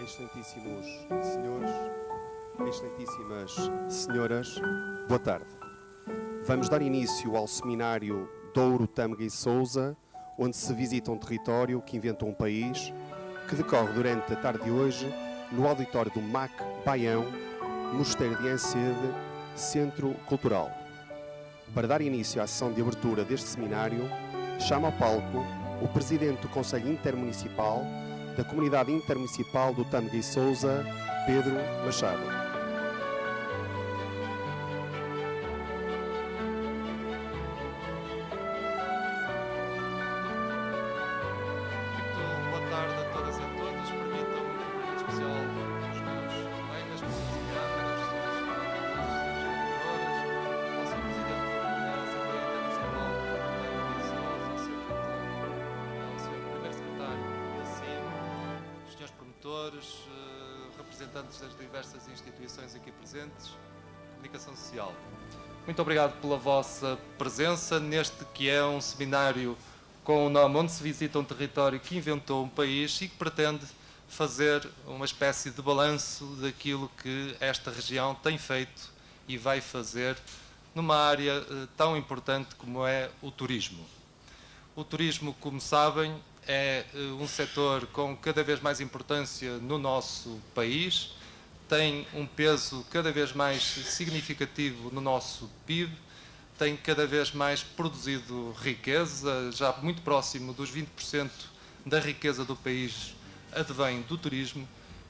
Excelentíssimos senhores, excelentíssimas senhoras, boa tarde. Vamos dar início ao seminário Douro, Tâmega e Sousa, onde se visita um território que inventou um país, que decorre durante a tarde de hoje no auditório do MAC Baião, Mosteiro de Ensede, Centro Cultural. Para dar início à sessão de abertura deste seminário, chama ao palco o Presidente do Conselho Intermunicipal da Comunidade Intermunicipal do Tâmega e Sousa, Pedro Machado. Representantes das diversas instituições aqui presentes, comunicação social. Muito obrigado pela vossa presença neste que é um seminário com o nome Onde se visita um território que inventou um país e que pretende fazer uma espécie de balanço daquilo que esta região tem feito e vai fazer numa área tão importante como é o turismo. O turismo, como sabem, é um setor com cada vez mais importância no nosso país, tem um peso cada vez mais significativo no nosso PIB, tem cada vez mais produzido riqueza, já muito próximo dos 20% da riqueza do país advém do turismo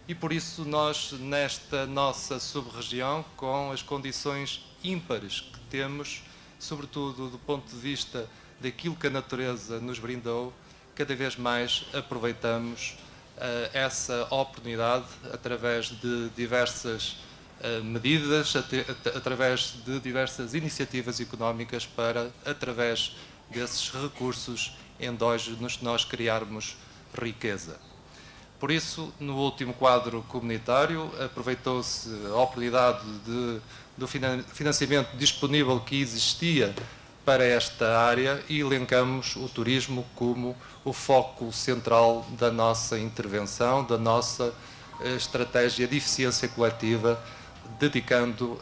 e por isso nós, nesta nossa sub-região, com as condições ímpares que temos, sobretudo do ponto de vista daquilo que a natureza nos brindou, cada vez mais aproveitamos essa oportunidade através de diversas medidas, através de diversas iniciativas económicas para, através desses recursos endógenos, nós criarmos riqueza. Por isso, no último quadro comunitário, aproveitou-se a oportunidade do financiamento disponível que existia para esta área e elencamos o turismo como o foco central da nossa intervenção, da nossa estratégia de eficiência coletiva, dedicando,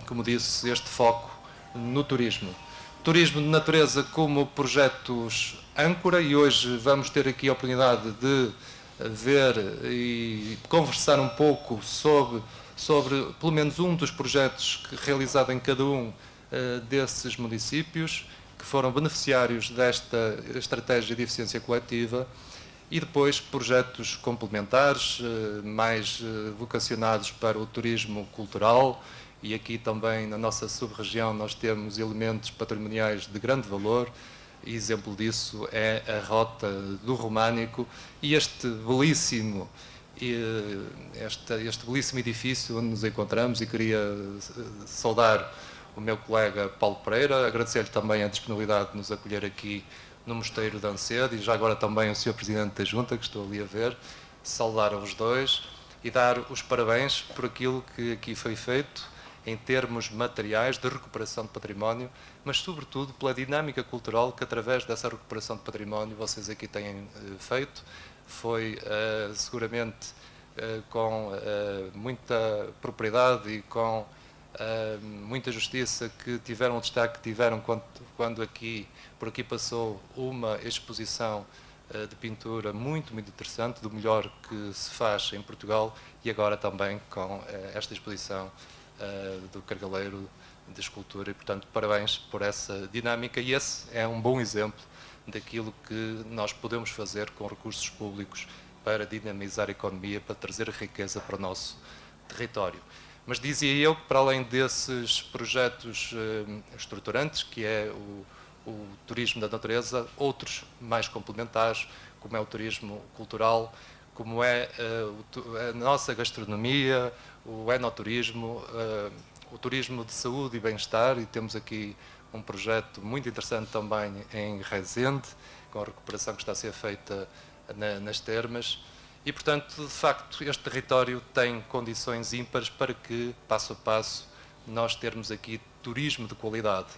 como disse, este foco no turismo. Turismo de natureza como projetos âncora e hoje vamos ter aqui a oportunidade de ver e conversar um pouco sobre pelo menos um dos projetos realizado em cada um desses municípios que foram beneficiários desta estratégia de eficiência coletiva e depois projetos complementares, mais vocacionados para o turismo cultural e aqui também na nossa sub-região nós temos elementos patrimoniais de grande valor e exemplo disso é a Rota do Românico e este belíssimo edifício onde nos encontramos e queria saudar o meu colega Paulo Pereira, agradecer-lhe também a disponibilidade de nos acolher aqui no Mosteiro de Ensede e já agora também o Sr. Presidente da Junta, que estou ali a ver, saudar os dois e dar os parabéns por aquilo que aqui foi feito em termos materiais de recuperação de património, mas sobretudo pela dinâmica cultural que através dessa recuperação de património vocês aqui têm feito. Foi seguramente com muita propriedade e com muita justiça que tiveram o destaque que tiveram quando por aqui passou uma exposição de pintura muito interessante, do melhor que se faz em Portugal e agora também com esta exposição do Cargaleiro de Escultura e, portanto, parabéns por essa dinâmica e esse é um bom exemplo daquilo que nós podemos fazer com recursos públicos para dinamizar a economia, para trazer riqueza para o nosso território. Mas dizia eu que, para além desses projetos estruturantes, que é o turismo da natureza, outros mais complementares, como é o turismo cultural, como é a nossa gastronomia, o enoturismo, o turismo de saúde e bem-estar, e temos aqui um projeto muito interessante também em Rezende, com a recuperação que está a ser feita nas termas. E, portanto, de facto, este território tem condições ímpares para que, passo a passo, nós termos aqui turismo de qualidade,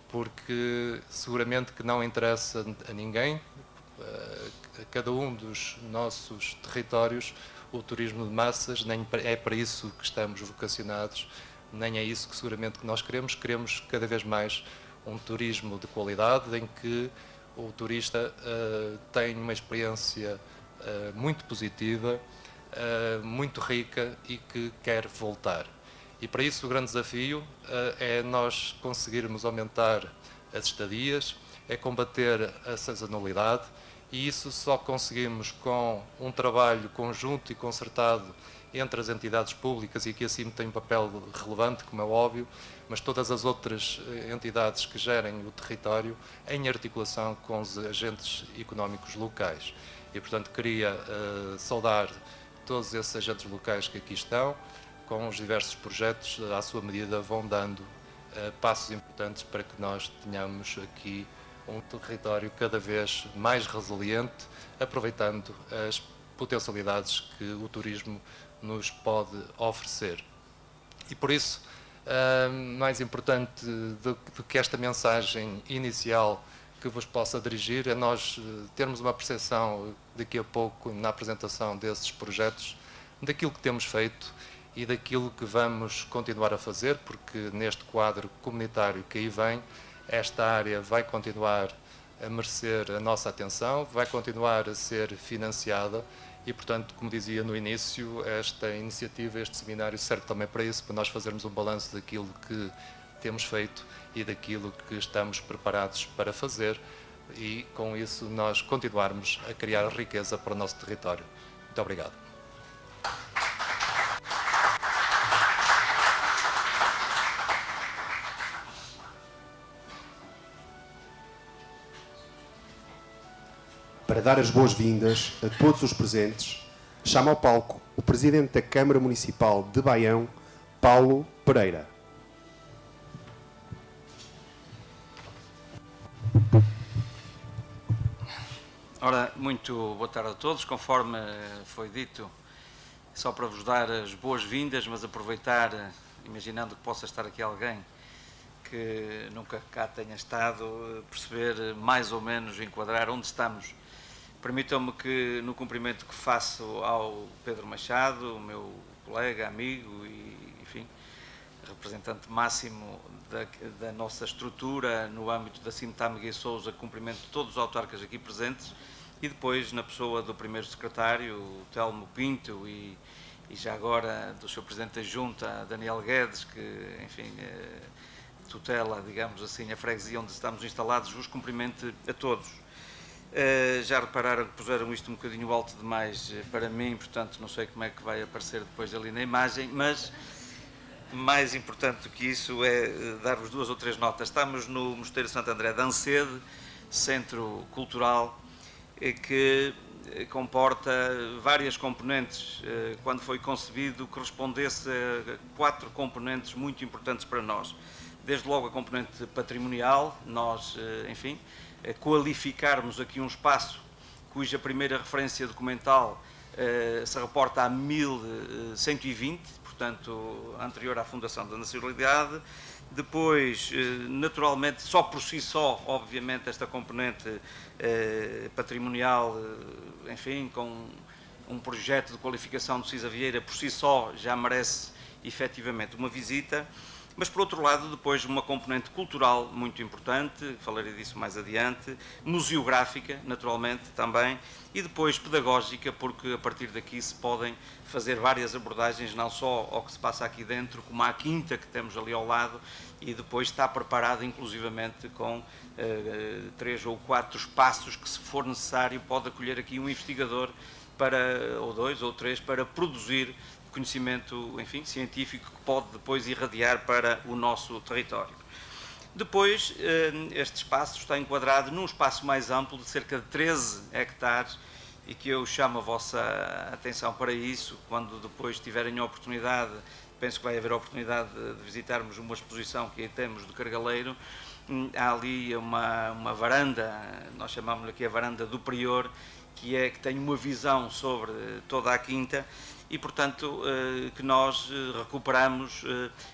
porque seguramente que não interessa a ninguém, a cada um dos nossos territórios, o turismo de massas, nem é para isso que estamos vocacionados, nem é isso que seguramente que nós queremos. Queremos cada vez mais um turismo de qualidade, em que o turista tem uma experiência muito positiva, muito rica e que quer voltar. E para isso o grande desafio é nós conseguirmos aumentar as estadias, é combater a sazonalidade, e isso só conseguimos com um trabalho conjunto e concertado entre as entidades públicas, e aqui acima tem um papel relevante, como é óbvio, mas todas as outras entidades que gerem o território, em articulação com os agentes económicos locais. E, portanto, queria saudar todos esses agentes locais que aqui estão, com os diversos projetos, à sua medida, vão dando passos importantes para que nós tenhamos aqui um território cada vez mais resiliente, aproveitando as potencialidades que o turismo nos pode oferecer. E por isso, mais importante do que esta mensagem inicial que vos possa dirigir, é nós termos uma percepção daqui a pouco, na apresentação desses projetos, daquilo que temos feito e daquilo que vamos continuar a fazer, porque neste quadro comunitário que aí vem, esta área vai continuar a merecer a nossa atenção, vai continuar a ser financiada e, portanto, como dizia no início, esta iniciativa, este seminário serve também para isso, para nós fazermos um balanço daquilo que temos feito e daquilo que estamos preparados para fazer e, com isso, nós continuarmos a criar riqueza para o nosso território. Muito obrigado. Para dar as boas-vindas a todos os presentes, chamo ao palco o Presidente da Câmara Municipal de Baião, Paulo Pereira. Ora, muito boa tarde a todos. Conforme foi dito, só para vos dar as boas-vindas, mas aproveitar, imaginando que possa estar aqui alguém que nunca cá tenha estado, perceber mais ou menos, enquadrar onde estamos. Permitam-me que, no cumprimento que faço ao Pedro Machado, o meu colega, amigo e, enfim, representante máximo da nossa estrutura no âmbito da Cimtâmega e Sousa, cumprimento todos os autarcas aqui presentes, e depois, na pessoa do primeiro secretário, o Telmo Pinto, e já agora do seu presidente da Junta, Daniel Guedes, que, enfim, tutela, digamos assim, a freguesia onde estamos instalados, vos cumprimento a todos. Já repararam que puseram isto um bocadinho alto demais para mim, portanto não sei como é que vai aparecer depois ali na imagem, mas mais importante do que isso é dar-vos 2 ou 3 notas. Estamos no Mosteiro Santo André de Ancede, centro cultural, que comporta várias componentes. Quando foi concebido, correspondesse a 4 componentes muito importantes para nós. Desde logo a componente patrimonial, nós, enfim, qualificarmos aqui um espaço cuja primeira referência documental se reporta a 1120, portanto, anterior à fundação da nacionalidade. Depois, naturalmente, só por si só, obviamente, esta componente patrimonial, enfim, com um projeto de qualificação do Cisa Vieira, por si só já merece efetivamente uma visita. Mas, por outro lado, depois uma componente cultural muito importante, falarei disso mais adiante, museográfica, naturalmente, também, e depois pedagógica, porque a partir daqui se podem fazer várias abordagens, não só ao que se passa aqui dentro, como à quinta que temos ali ao lado, e depois está preparada, inclusivamente, com 3 ou 4 espaços que, se for necessário, pode acolher aqui um investigador, ou 2 ou 3, para produzir conhecimento, enfim, científico que pode depois irradiar para o nosso território. Depois, este espaço está enquadrado num espaço mais amplo de cerca de 13 hectares e que eu chamo a vossa atenção para isso, quando depois tiverem a oportunidade, penso que vai haver a oportunidade de visitarmos uma exposição que aí temos do Cargaleiro. Há ali uma varanda, nós chamamos-lhe aqui a varanda do Prior, que tem uma visão sobre toda a quinta, e, portanto, que nós recuperamos,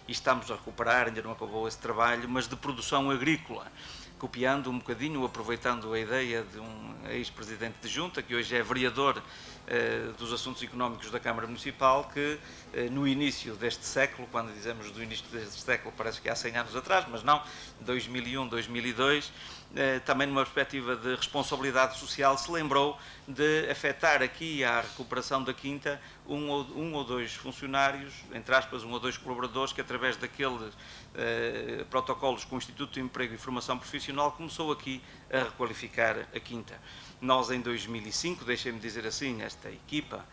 e estamos a recuperar, ainda não acabou esse trabalho, mas de produção agrícola. copiando um bocadinho, aproveitando a ideia de um ex-presidente de junta, que hoje é vereador dos assuntos económicos da Câmara Municipal, que no início deste século, quando dizemos do início deste século, parece que há 100 anos atrás, mas não, 2001, 2002, também numa perspectiva de responsabilidade social, se lembrou de afetar aqui à recuperação da Quinta um ou dois funcionários, entre aspas, um ou dois colaboradores, que através daqueles protocolos com o Instituto de Emprego e Formação Profissional começou aqui a requalificar a Quinta. Nós em 2005, deixem-me dizer assim, esta equipa,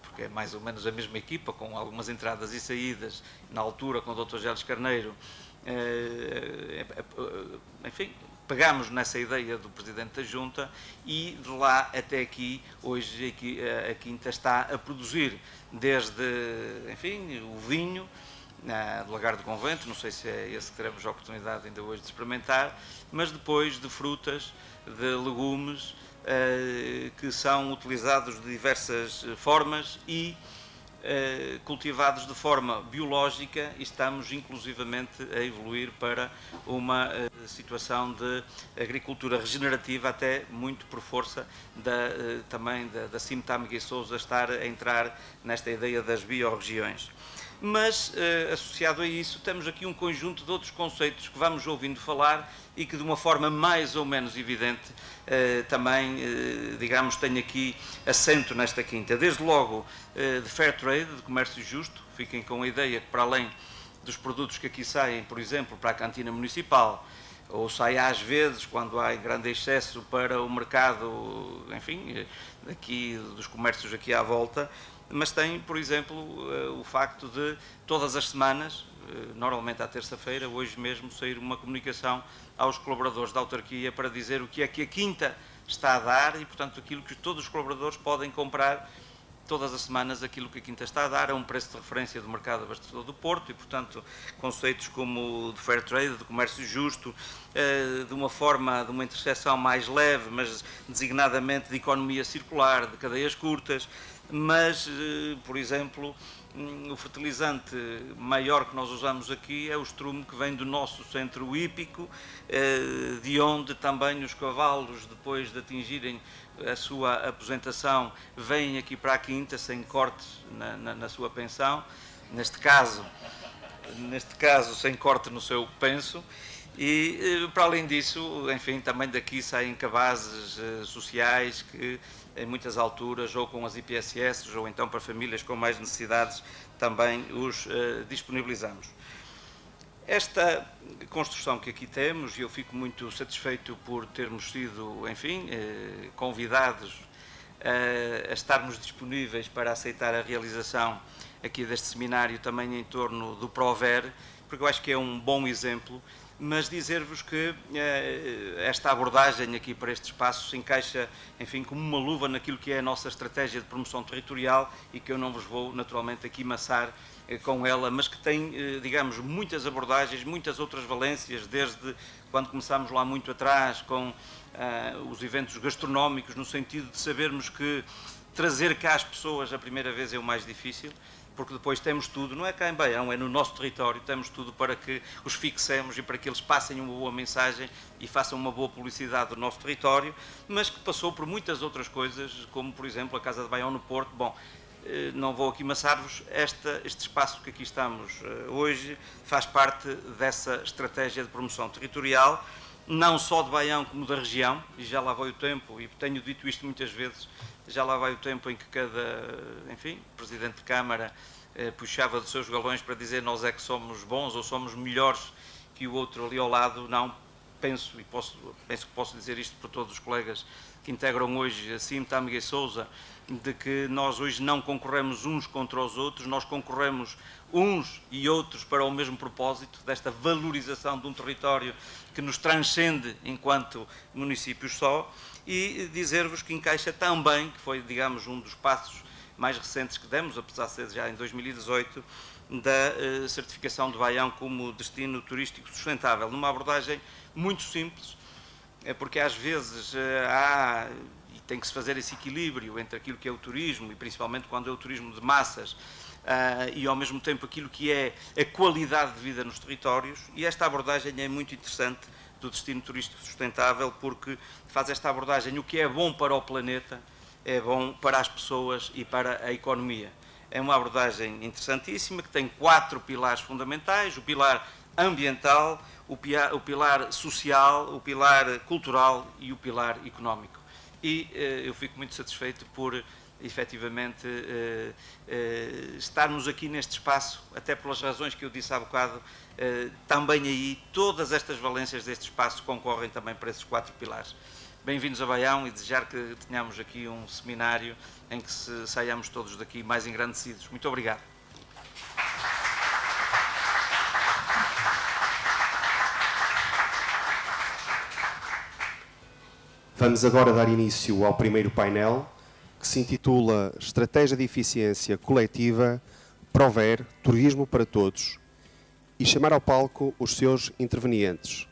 porque é mais ou menos a mesma equipa, com algumas entradas e saídas, na altura com o Dr. Gélis Carneiro, enfim, pegámos nessa ideia do Presidente da Junta e de lá até aqui, hoje a Quinta está a produzir desde, enfim, o vinho, do Lagar do Convento, não sei se é esse que teremos a oportunidade ainda hoje de experimentar, mas depois de frutas, de legumes, que são utilizados de diversas formas e cultivados de forma biológica, e estamos inclusivamente a evoluir para uma situação de agricultura regenerativa, até muito por força também da Cimtam Miguel Sousa estar a entrar nesta ideia das biorregiões. Mas, associado a isso, temos aqui um conjunto de outros conceitos que vamos ouvindo falar e que, de uma forma mais ou menos evidente, também, digamos, tem aqui assento nesta Quinta. Desde logo, de fair trade, de comércio justo. Fiquem com a ideia que, para além dos produtos que aqui saem, por exemplo, para a cantina municipal, ou sai às vezes, quando há grande excesso, para o mercado, enfim, aqui, dos comércios aqui à volta, mas tem, por exemplo, o facto de todas as semanas, normalmente à terça-feira, hoje mesmo, sair uma comunicação aos colaboradores da autarquia para dizer o que é que a Quinta está a dar e, portanto, aquilo que todos os colaboradores podem comprar todas as semanas, aquilo que a Quinta está a dar a um preço de referência do mercado abastecedor do Porto e, portanto, conceitos como de fair trade, de comércio justo, de uma forma, de uma interseção mais leve, mas designadamente de economia circular, de cadeias curtas, mas, por exemplo, o fertilizante maior que nós usamos aqui é o estrume que vem do nosso centro hípico, de onde também os cavalos, depois de atingirem a sua aposentação, vêm aqui para a Quinta sem cortes na sua pensão, neste caso sem corte no seu penso. E, para além disso, enfim, também daqui saem cabazes sociais que, em muitas alturas, ou com as IPSS, ou então para famílias com mais necessidades, também os disponibilizamos. Esta construção que aqui temos, e eu fico muito satisfeito por termos sido, enfim, convidados a estarmos disponíveis para aceitar a realização aqui deste seminário também em torno do Prover, porque eu acho que é um bom exemplo, mas dizer-vos que esta abordagem aqui para este espaço se encaixa, enfim, como uma luva naquilo que é a nossa estratégia de promoção territorial e que eu não vos vou, naturalmente, aqui maçar com ela, mas que tem, digamos, muitas abordagens, muitas outras valências, desde quando começámos lá muito atrás com os eventos gastronómicos, no sentido de sabermos que trazer cá as pessoas a primeira vez é o mais difícil, porque depois temos tudo, não é cá em Baião, é no nosso território, temos tudo para que os fixemos e para que eles passem uma boa mensagem e façam uma boa publicidade do nosso território, mas que passou por muitas outras coisas, como, por exemplo, a Casa de Baião no Porto. Bom, não vou aqui maçar-vos, este espaço que aqui estamos hoje faz parte dessa estratégia de promoção territorial, não só de Baião como da região, e já lá vai o tempo, e tenho dito isto muitas vezes, já lá vai o tempo em que cada, enfim, Presidente de Câmara puxava dos seus galões para dizer nós é que somos bons ou somos melhores que o outro ali ao lado. Não, penso que posso dizer isto para todos os colegas que integram hoje a Cimtam Miguel Sousa, de que nós hoje não concorremos uns contra os outros, nós concorremos uns e outros para o mesmo propósito, desta valorização de um território que nos transcende enquanto municípios só, e dizer-vos que encaixa também, que foi, digamos, um dos passos mais recentes que demos, apesar de ser já em 2018, da certificação de Baião como destino turístico sustentável, numa abordagem muito simples, porque às vezes há, e tem que se fazer esse equilíbrio entre aquilo que é o turismo, e principalmente quando é o turismo de massas, e ao mesmo tempo aquilo que é a qualidade de vida nos territórios, e esta abordagem é muito interessante do destino turístico sustentável, porque faz esta abordagem: o que é bom para o planeta é bom para as pessoas e para a economia. É uma abordagem interessantíssima, que tem 4 pilares fundamentais: o pilar ambiental, o pilar social, o pilar cultural e o pilar económico. E eu fico muito satisfeito por, efetivamente, estarmos aqui neste espaço, até pelas razões que eu disse há bocado. Também aí, todas estas valências deste espaço concorrem também para esses 4 pilares. Bem-vindos a Baião, e desejar que tenhamos aqui um seminário em que saiamos todos daqui mais engrandecidos. Muito obrigado. Vamos agora dar início ao primeiro painel, que se intitula Estratégia de Eficiência Coletiva, Prover, Turismo para Todos, e chamar ao palco os seus intervenientes.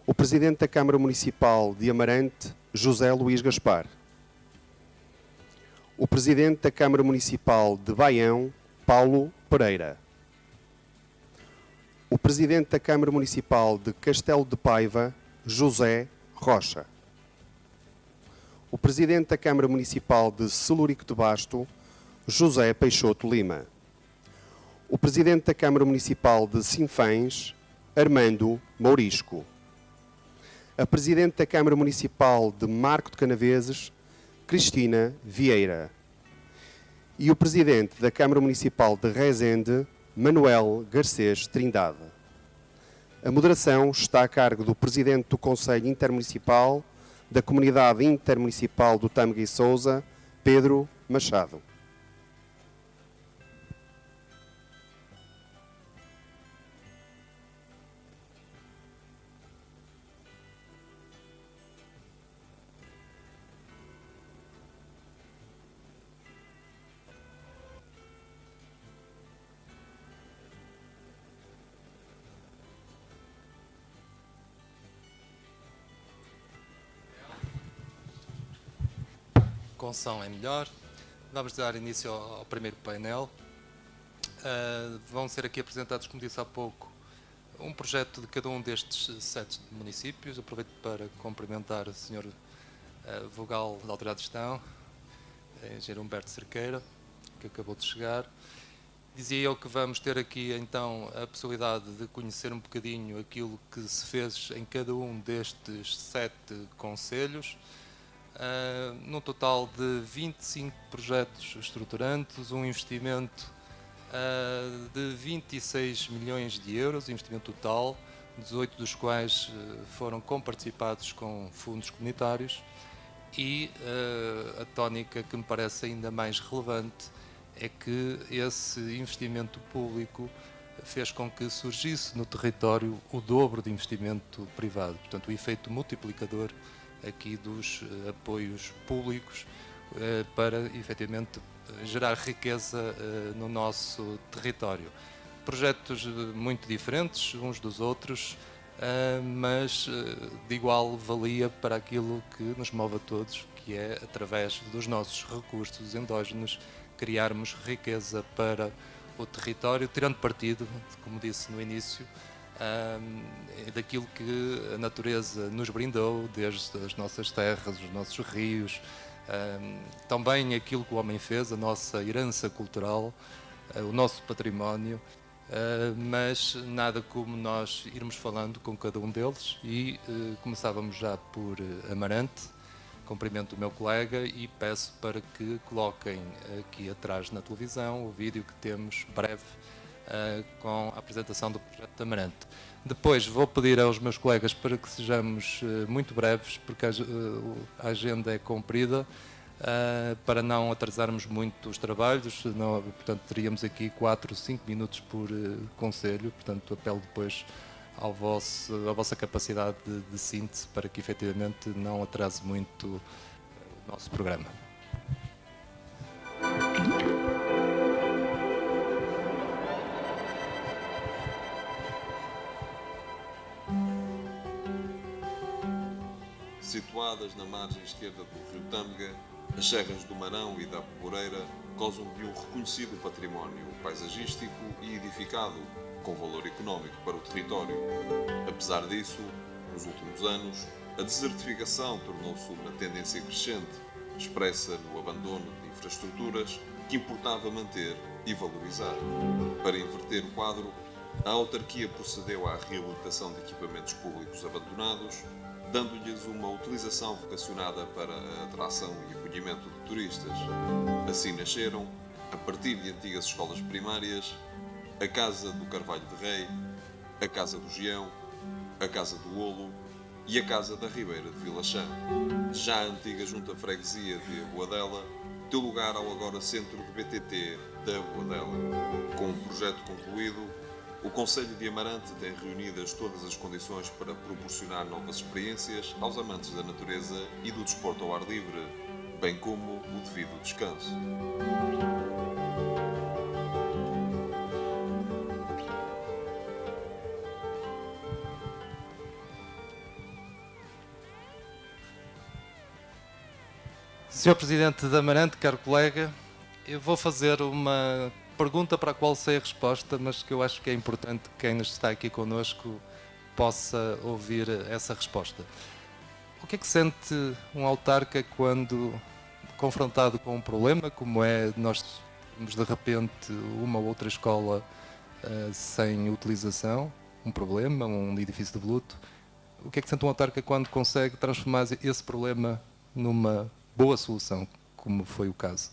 O Presidente da Câmara Municipal de Amarante, José Luís Gaspar. O Presidente da Câmara Municipal de Baião, Paulo Pereira. O Presidente da Câmara Municipal de Castelo de Paiva, José Rocha. O Presidente da Câmara Municipal de Celurico de Basto, José Peixoto Lima. O Presidente da Câmara Municipal de Sinfãs, Armando Mourisco. A Presidente da Câmara Municipal de Marco de Canaveses, Cristina Vieira. E o Presidente da Câmara Municipal de Rezende, Manuel Garcês Trindade. A moderação está a cargo do Presidente do Conselho Intermunicipal da Comunidade Intermunicipal do Tâmega e Sousa, Pedro Machado. Com som é melhor. Vamos dar início ao primeiro painel. Vão ser aqui apresentados, como disse há pouco, um projeto de cada um destes 7 municípios. Aproveito para cumprimentar o Sr. Vogal da Autoridade de Gestão, Engenheiro Humberto Cerqueira, que acabou de chegar. Dizia eu que vamos ter aqui então a possibilidade de conhecer um bocadinho aquilo que se fez em cada um destes 7 concelhos. Num total de 25 projetos estruturantes, um investimento de 26 milhões de euros, investimento total, 18 dos quais foram comparticipados com fundos comunitários, e a tónica que me parece ainda mais relevante é que esse investimento público fez com que surgisse no território o dobro de investimento privado, portanto o efeito multiplicador aqui dos apoios públicos para, efetivamente, gerar riqueza no nosso território. Projetos muito diferentes uns dos outros, mas de igual valia para aquilo que nos move a todos, que é, através dos nossos recursos endógenos, criarmos riqueza para o território, tirando partido, como disse no início, daquilo que a natureza nos brindou, desde as nossas terras, os nossos rios, também aquilo que o homem fez, a nossa herança cultural, o nosso património, mas nada como nós irmos falando com cada um deles, e começávamos já por Amarante. Cumprimento o meu colega e peço para que coloquem aqui atrás na televisão o vídeo que temos breve com a apresentação do projeto de Amarante. Depois vou pedir aos meus colegas para que sejamos muito breves, porque a agenda é comprida, para não atrasarmos muito os trabalhos. Portanto, teríamos aqui 4 ou 5 minutos por conselho, portanto apelo depois à vossa capacidade de síntese, para que efetivamente não atrase muito o nosso programa. Situadas na margem esquerda do rio Tâmega, as serras do Marão e da Poboreira gozam de um reconhecido património paisagístico e edificado com valor económico para o território. Apesar disso, nos últimos anos, a desertificação tornou-se uma tendência crescente, expressa no abandono de infraestruturas que importava manter e valorizar. Para inverter o quadro, a autarquia procedeu à reabilitação de equipamentos públicos abandonados, dando-lhes uma utilização vocacionada para a atração e acolhimento de turistas. Assim nasceram, a partir de antigas escolas primárias, a Casa do Carvalho de Rei, a Casa do Gião, a Casa do Olo e a Casa da Ribeira de Vilachã. Já a antiga Junta Freguesia de Aboadela deu lugar ao agora Centro de BTT da Aboadela. Com o projeto concluído, o Concelho de Amarante tem reunidas todas as condições para proporcionar novas experiências aos amantes da natureza e do desporto ao ar livre, bem como o devido descanso. Sr. Presidente de Amarante, caro colega, eu vou fazer uma pergunta para a qual sei a resposta, mas que eu acho que é importante que quem está aqui connosco possa ouvir essa resposta. O que é que sente um autarca quando confrontado com um problema, como é nós temos de repente uma ou outra escola sem utilização, um problema, um edifício de luto? O que é que sente um autarca quando consegue transformar esse problema numa boa solução, como foi o caso?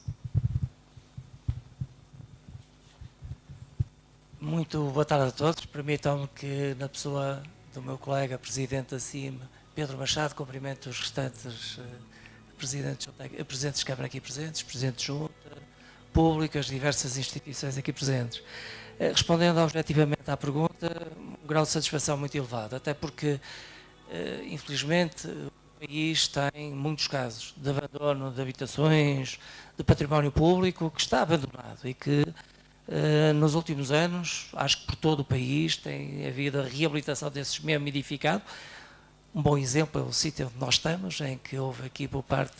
Muito boa tarde a todos. Permitam-me que, na pessoa do meu colega Presidente da CIM, Pedro Machado, cumprimento os restantes presidentes de Câmara aqui presentes, Presidente de Junta, públicas, diversas instituições aqui presentes. Respondendo objetivamente à pergunta, um grau de satisfação muito elevado, até porque, infelizmente, o país tem muitos casos de abandono de habitações, de património público que está abandonado e que nos últimos anos, acho que por todo o país, tem havido a reabilitação desses mesmo edificados. Um bom exemplo é o sítio onde nós estamos, em que houve aqui por parte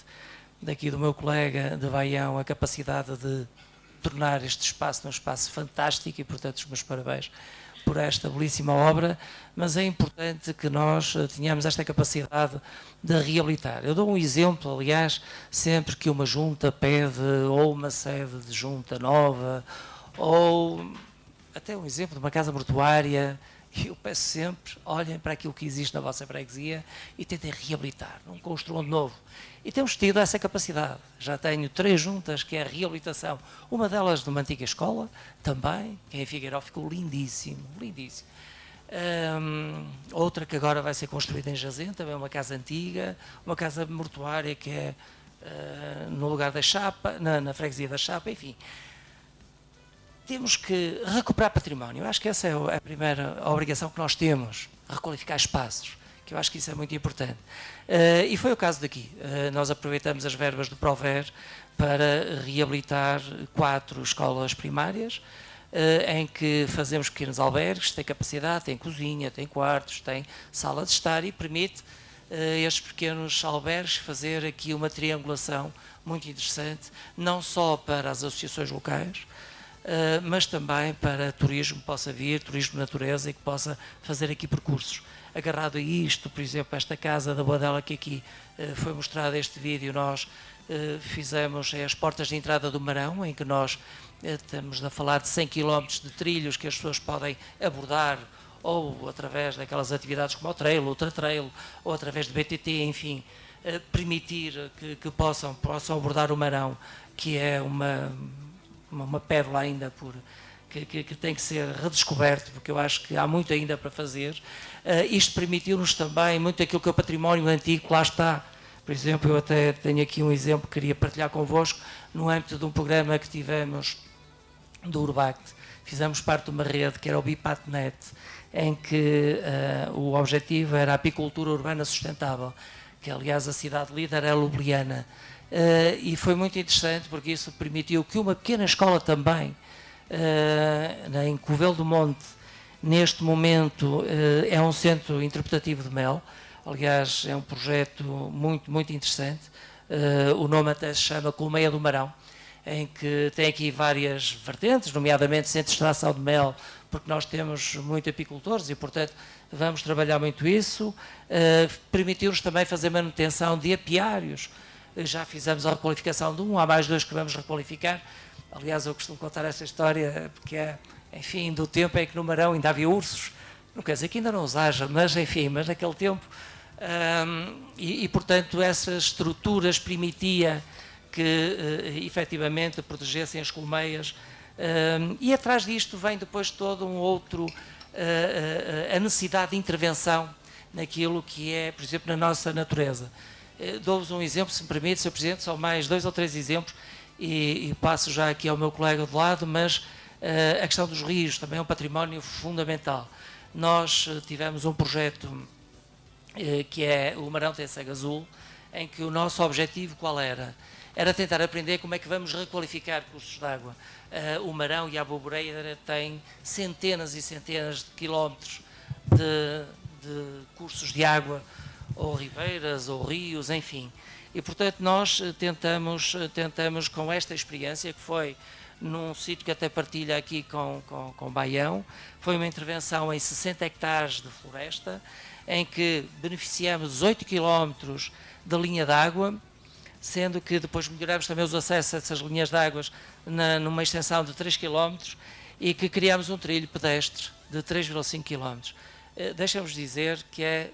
daqui do meu colega de Baião a capacidade de tornar este espaço um espaço fantástico e, portanto, os meus parabéns por esta belíssima obra, mas é importante que nós tenhamos esta capacidade de reabilitar. Eu dou um exemplo, aliás, sempre que uma junta pede ou uma sede de junta nova, ou até um exemplo de uma casa mortuária, e eu peço sempre, olhem para aquilo que existe na vossa freguesia e tentem reabilitar, não construam de novo. E temos tido essa capacidade. Já tenho 3 juntas que é a reabilitação. Uma delas de uma antiga escola, também, que em Figueiró ficou lindíssimo, lindíssimo. Outra que agora vai ser construída em Jazente, também uma casa antiga, uma casa mortuária que é no lugar da Chapa, na freguesia da Chapa, enfim. Temos que recuperar património. Eu acho que essa é a primeira obrigação que nós temos, requalificar espaços, que eu acho que isso é muito importante. E foi o caso daqui. Nós aproveitamos as verbas do Prover para reabilitar 4 escolas primárias, em que fazemos pequenos albergues, tem capacidade, tem cozinha, tem quartos, tem sala de estar e permite estes pequenos albergues fazer aqui uma triangulação muito interessante, não só para as associações locais, mas também para turismo que possa vir, turismo de natureza e que possa fazer aqui percursos. Agarrado a isto, por exemplo, esta casa da Boadela que aqui foi mostrado este vídeo, nós fizemos as portas de entrada do Marão, em que nós estamos a falar de 100 km de trilhos que as pessoas podem abordar ou através daquelas atividades como o trail, ultra trail, ou através de BTT, enfim, permitir que possam abordar o Marão, que é uma pérola ainda que tem que ser redescoberto, porque eu acho que há muito ainda para fazer. Isto permitiu-nos também muito aquilo que é o património antigo que lá está. Por exemplo, eu até tenho aqui um exemplo que queria partilhar convosco, no âmbito de um programa que tivemos do Urbact. Fizemos parte de uma rede que era o BIPATNet, em que o objetivo era a apicultura urbana sustentável, que aliás a cidade líder é Ljubljana. E foi muito interessante porque isso permitiu que uma pequena escola também, em Covelo do Monte, neste momento é um centro interpretativo de mel, aliás é um projeto muito, muito interessante, o nome até se chama Colmeia do Marão, em que tem aqui várias vertentes, nomeadamente centro de extração de mel porque nós temos muitos apicultores e, portanto, vamos trabalhar muito isso. Permitiu-nos também fazer manutenção de apiários. Já fizemos a requalificação de um, há mais 2 que vamos requalificar. Aliás, eu costumo contar esta história, porque é, enfim, do tempo em que no Marão ainda havia ursos. Não quer dizer que ainda não os haja, mas, enfim, mas naquele tempo. Portanto, essas estruturas permitia que, efetivamente, protegessem as colmeias. E atrás disto vem depois todo um outro, a necessidade de intervenção naquilo que é, por exemplo, na nossa natureza. Dou-vos um exemplo, se me permite, Sr. Presidente, só mais 2 ou 3 exemplos, e passo já aqui ao meu colega de lado, mas a questão dos rios também é um património fundamental. Nós tivemos um projeto que é o Marão tem Cega Azul, em que o nosso objetivo qual era? Era tentar aprender como é que vamos requalificar cursos de água. O Marão e a Aboboreira têm centenas e centenas de quilómetros de cursos de água, ou ribeiras, ou rios, enfim. E, portanto, nós tentamos com esta experiência, que foi num sítio que até partilha aqui com Baião, foi uma intervenção em 60 hectares de floresta, em que beneficiamos 8 quilómetros de linha de água, sendo que depois melhoramos também os acessos a essas linhas de águas numa extensão de 3 km e que criamos um trilho pedestre de 3,5 km. Deixa-vos dizer que é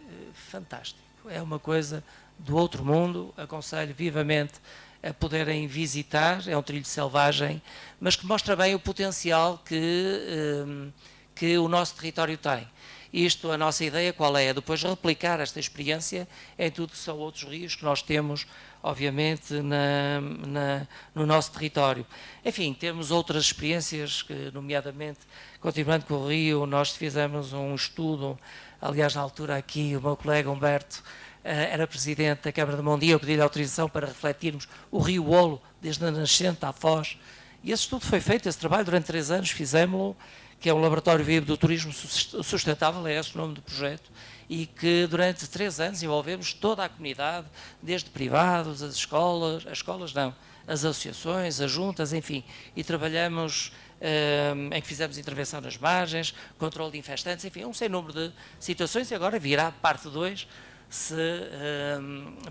fantástico, é uma coisa do outro mundo, aconselho vivamente a poderem visitar, é um trilho selvagem, mas que mostra bem o potencial que o nosso território tem. Isto, a nossa ideia qual é? Depois replicar esta experiência em tudo que são outros rios que nós temos, obviamente, no nosso território. Enfim, temos outras experiências, nomeadamente, continuando com o rio, nós fizemos um estudo, aliás, na altura aqui, o meu colega Humberto era presidente da Câmara de Mondia, eu pedi-lhe autorização para refletirmos o rio Olo, desde a nascente à Foz, e esse estudo foi feito, esse trabalho, durante 3 anos, fizemos-lo, que é um laboratório vivo do turismo sustentável, é esse o nome do projeto, e que durante 3 anos envolvemos toda a comunidade, desde privados, as escolas não, as associações, as juntas, enfim, e trabalhamos em que fizemos intervenção nas margens, controle de infestantes, enfim, um sem número de situações, e agora virá parte 2,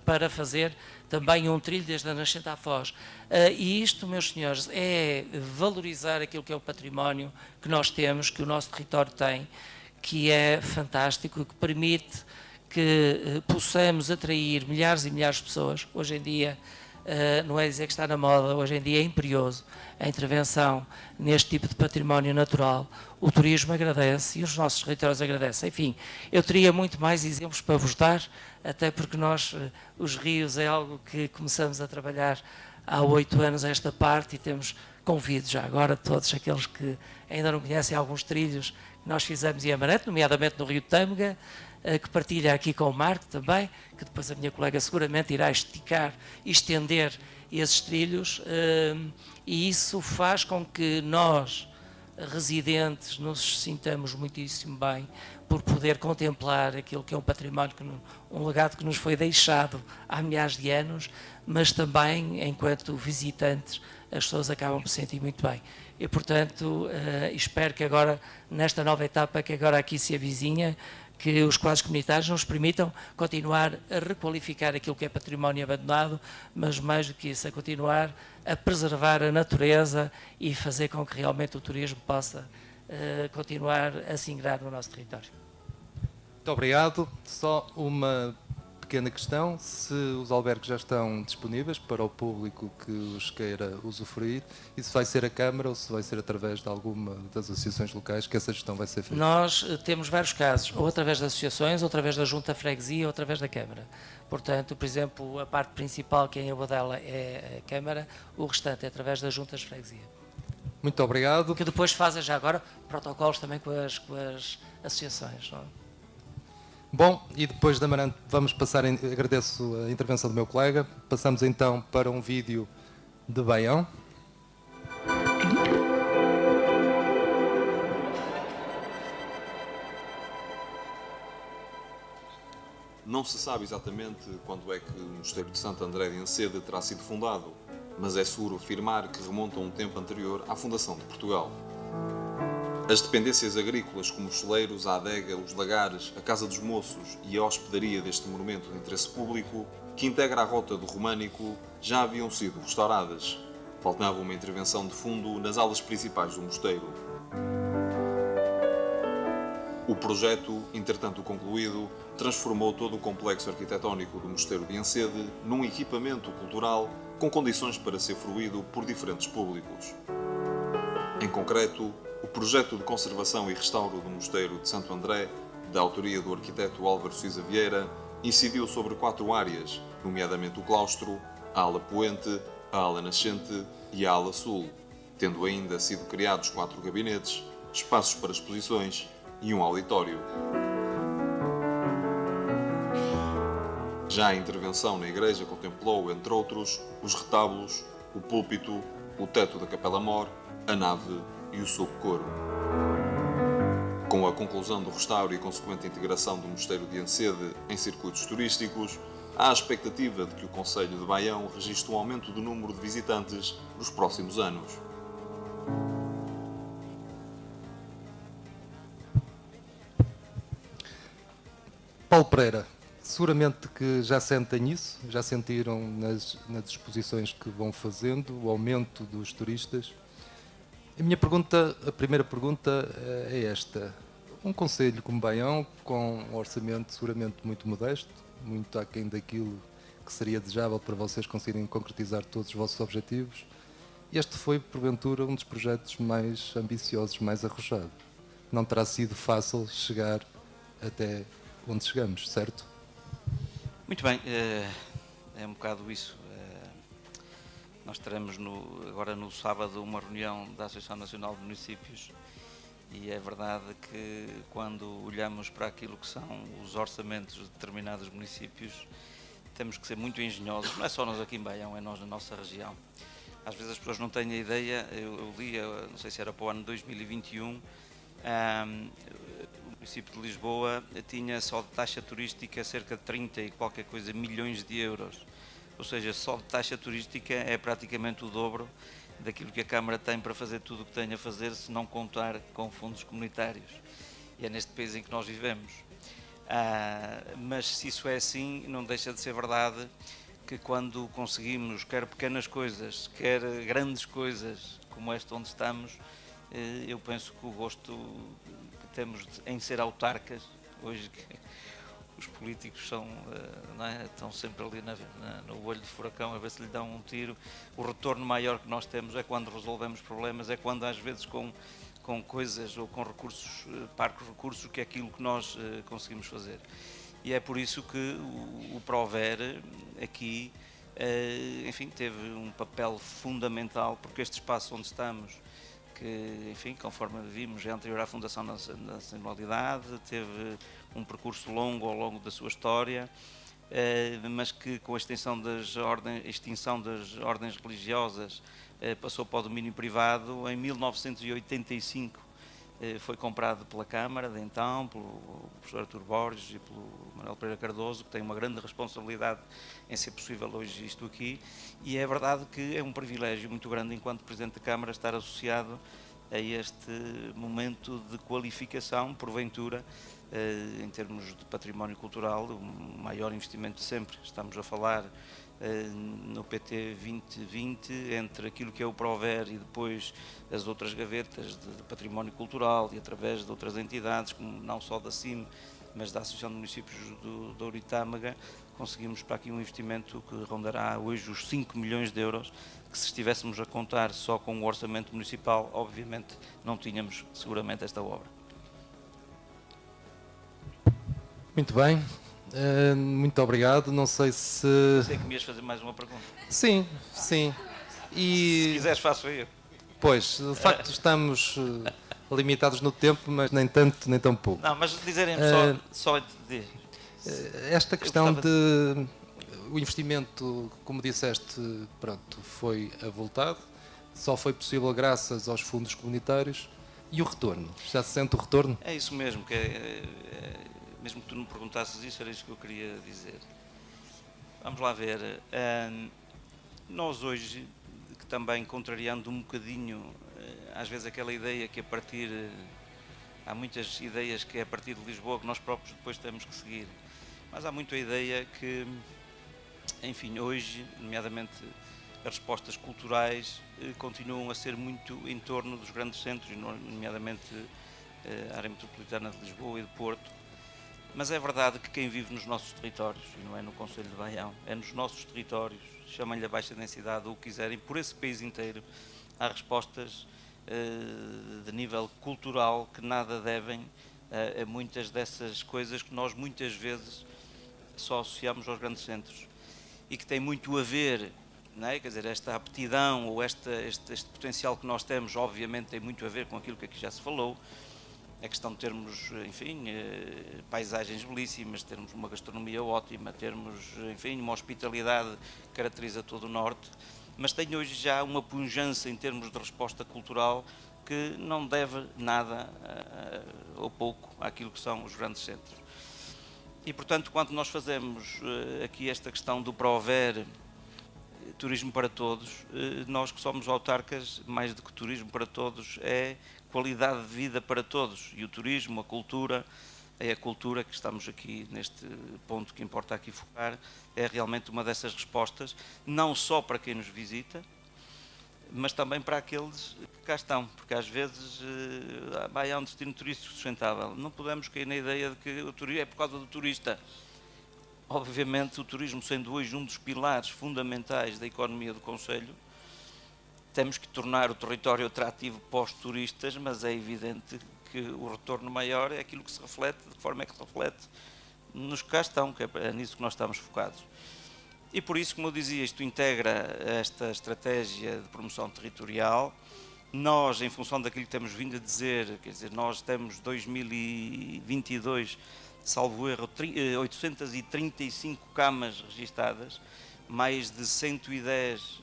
para fazer também um trilho desde a nascente à Foz. E isto, meus senhores, é valorizar aquilo que é o património que nós temos, que o nosso território tem, que é fantástico, que permite que possamos atrair milhares e milhares de pessoas. Hoje em dia, não é dizer que está na moda, hoje em dia é imperioso a intervenção neste tipo de património natural. O turismo agradece e os nossos territórios agradecem. Enfim, eu teria muito mais exemplos para vos dar, até porque nós, os rios, é algo que começamos a trabalhar há 8 anos a esta parte e temos convido já agora todos aqueles que ainda não conhecem alguns trilhos que nós fizemos em Amarante, nomeadamente no Rio Tâmega, que partilha aqui com o Marco também, que depois a minha colega seguramente irá esticar e estender esses trilhos, e isso faz com que nós, residentes, nos sintamos muitíssimo bem por poder contemplar aquilo que é um património, um legado que nos foi deixado há milhares de anos, mas também, enquanto visitantes, as pessoas acabam por se sentir muito bem. E, portanto, espero que agora, nesta nova etapa que agora aqui se avizinha, que os quadros comunitários nos permitam continuar a requalificar aquilo que é património abandonado, mas mais do que isso, a continuar a preservar a natureza e fazer com que realmente o turismo possa continuar a se ingrar no nosso território. Muito obrigado. Só uma pequena questão, se os albergues já estão disponíveis para o público que os queira usufruir, e se vai ser a Câmara ou se vai ser através de alguma das associações locais que essa gestão vai ser feita? Nós temos vários casos, ou através das associações, ou através da Junta Freguesia, ou através da Câmara. Portanto, por exemplo, a parte principal, que é em Abadela, é a Câmara, o restante é através das Juntas de Freguesia. Muito obrigado. Que depois fazem já agora protocolos também com as associações, não é? Bom, e depois da Amarante vamos passar, agradeço a intervenção do meu colega, passamos então para um vídeo de Baião. Não se sabe exatamente quando é que o Mosteiro de Santo André de Enceda terá sido fundado, mas é seguro afirmar que remonta a um tempo anterior à fundação de Portugal. As dependências agrícolas, como os celeiros, a adega, os lagares, a Casa dos Moços e a hospedaria deste monumento de interesse público, que integra a rota do Românico, já haviam sido restauradas. Faltava uma intervenção de fundo nas alas principais do mosteiro. O projeto, entretanto concluído, transformou todo o complexo arquitetónico do Mosteiro de Encede num equipamento cultural com condições para ser fruído por diferentes públicos. Em concreto, o projeto de conservação e restauro do Mosteiro de Santo André, da autoria do arquiteto Álvaro Cisa Vieira, incidiu sobre 4 áreas, nomeadamente o claustro, a ala poente, a ala nascente e a ala sul, tendo ainda sido criados 4 gabinetes, espaços para exposições e um auditório. Já a intervenção na igreja contemplou, entre outros, os retábulos, o púlpito, o teto da capela-mor, a nave e o sob-coro. Com a conclusão do restauro e consequente integração do Mosteiro de Encede em circuitos turísticos, há a expectativa de que o concelho de Baião registre um aumento do número de visitantes nos próximos anos. Paulo Pereira, seguramente que já sentem isso, já sentiram nas exposições que vão fazendo, o aumento dos turistas. A primeira pergunta é esta. Um concelho como Baião, com um orçamento seguramente muito modesto, muito aquém daquilo que seria desejável para vocês conseguirem concretizar todos os vossos objetivos, este foi, porventura, um dos projetos mais ambiciosos, mais arrojado. Não terá sido fácil chegar até onde chegamos, certo? Muito bem, é um bocado isso. Nós teremos agora no sábado uma reunião da Associação Nacional de Municípios e é verdade que quando olhamos para aquilo que são os orçamentos de determinados municípios temos que ser muito engenhosos, não é só nós aqui em Baião, é nós na nossa região. Às vezes as pessoas não têm a ideia, eu li, não sei se era para o ano 2021, o município de Lisboa tinha só de taxa turística cerca de 30 e qualquer coisa milhões de euros. Ou seja, só de taxa turística é praticamente o dobro daquilo que a Câmara tem para fazer tudo o que tem a fazer, se não contar com fundos comunitários. E é neste país em que nós vivemos. Mas se isso é assim, não deixa de ser verdade que quando conseguimos quer pequenas coisas, quer grandes coisas, como esta onde estamos, eu penso que o gosto que temos em ser autarcas, hoje os políticos não é? Estão sempre ali no olho de furacão a ver se lhe dão um tiro. O retorno maior que nós temos é quando resolvemos problemas, é quando às vezes com coisas ou com recursos, parcos recursos, que é aquilo que nós conseguimos fazer. E é por isso que o Prover aqui, enfim, teve um papel fundamental, porque este espaço onde estamos, que, enfim, conforme vimos, é anterior à fundação da Nacionalidade, teve um percurso longo ao longo da sua história, mas que com a extinção das ordens religiosas passou para o domínio privado. Em 1985 foi comprado pela Câmara de então, pelo professor Artur Borges e pelo Manuel Pereira Cardoso, que tem uma grande responsabilidade em ser possível hoje isto aqui, e é verdade que é um privilégio muito grande enquanto Presidente da Câmara estar associado a este momento de qualificação, porventura, em termos de património cultural, o maior investimento de sempre. Estamos a falar no PT 2020, entre aquilo que é o Prover e depois as outras gavetas de património cultural e através de outras entidades, como não só da CIM, mas da Associação de Municípios do Douro e Tâmega, conseguimos para aqui um investimento que rondará hoje os 5 milhões de euros, que se estivéssemos a contar só com o orçamento municipal, obviamente não tínhamos seguramente esta obra. Muito bem. Muito obrigado. Não sei se... Sei que me ias fazer mais uma pergunta. Sim, sim. E... Se quiseres, faço eu. Pois, de facto estamos limitados no tempo, mas nem tanto, nem tão pouco. Não, mas dizerem-me só esta questão de... O investimento, como disseste, pronto, foi avultado. Só foi possível graças aos fundos comunitários. E o retorno? Já se sente o retorno? É isso mesmo, mesmo que tu não perguntasses isso, era isso que eu queria dizer. Vamos lá ver. Nós hoje, que também contrariando um bocadinho às vezes aquela ideia que há muitas ideias que é a partir de Lisboa que nós próprios depois temos que seguir, mas há muito a ideia que, enfim, hoje, nomeadamente as respostas culturais, continuam a ser muito em torno dos grandes centros, nomeadamente a área metropolitana de Lisboa e de Porto. Mas é verdade que quem vive nos nossos territórios, e não é no Concelho de Baião, é nos nossos territórios, chamem-lhe a baixa densidade ou o que quiserem, por esse país inteiro, há respostas de nível cultural que nada devem a muitas dessas coisas que nós muitas vezes só associamos aos grandes centros e que tem muito a ver, não é? Quer dizer, esta aptidão ou este potencial que nós temos, obviamente tem muito a ver com aquilo que aqui já se falou, a questão de termos, enfim, paisagens belíssimas, termos uma gastronomia ótima, termos, enfim, uma hospitalidade que caracteriza todo o Norte, mas tem hoje já uma pujança em termos de resposta cultural que não deve nada ou pouco àquilo que são os grandes centros. E, portanto, quando nós fazemos aqui esta questão do prover turismo para todos, nós que somos autarcas, mais do que turismo para todos, é qualidade de vida para todos. E o turismo, a cultura, é a cultura que estamos aqui neste ponto que importa aqui focar, é realmente uma dessas respostas, não só para quem nos visita, mas também para aqueles que cá estão, porque às vezes há um destino turístico sustentável. Não podemos cair na ideia de que o turismo é por causa do turista. Obviamente, o turismo sendo hoje um dos pilares fundamentais da economia do Concelho, temos que tornar o território atrativo para os turistas, mas é evidente que o retorno maior é aquilo que se reflete, de que forma é que se reflete nos que cá estão, que é nisso que nós estamos focados. E por isso, como eu dizia, isto integra esta estratégia de promoção territorial. Nós, em função daquilo que temos vindo a dizer, quer dizer, nós temos 2022, salvo erro, 835 camas registadas, mais de 110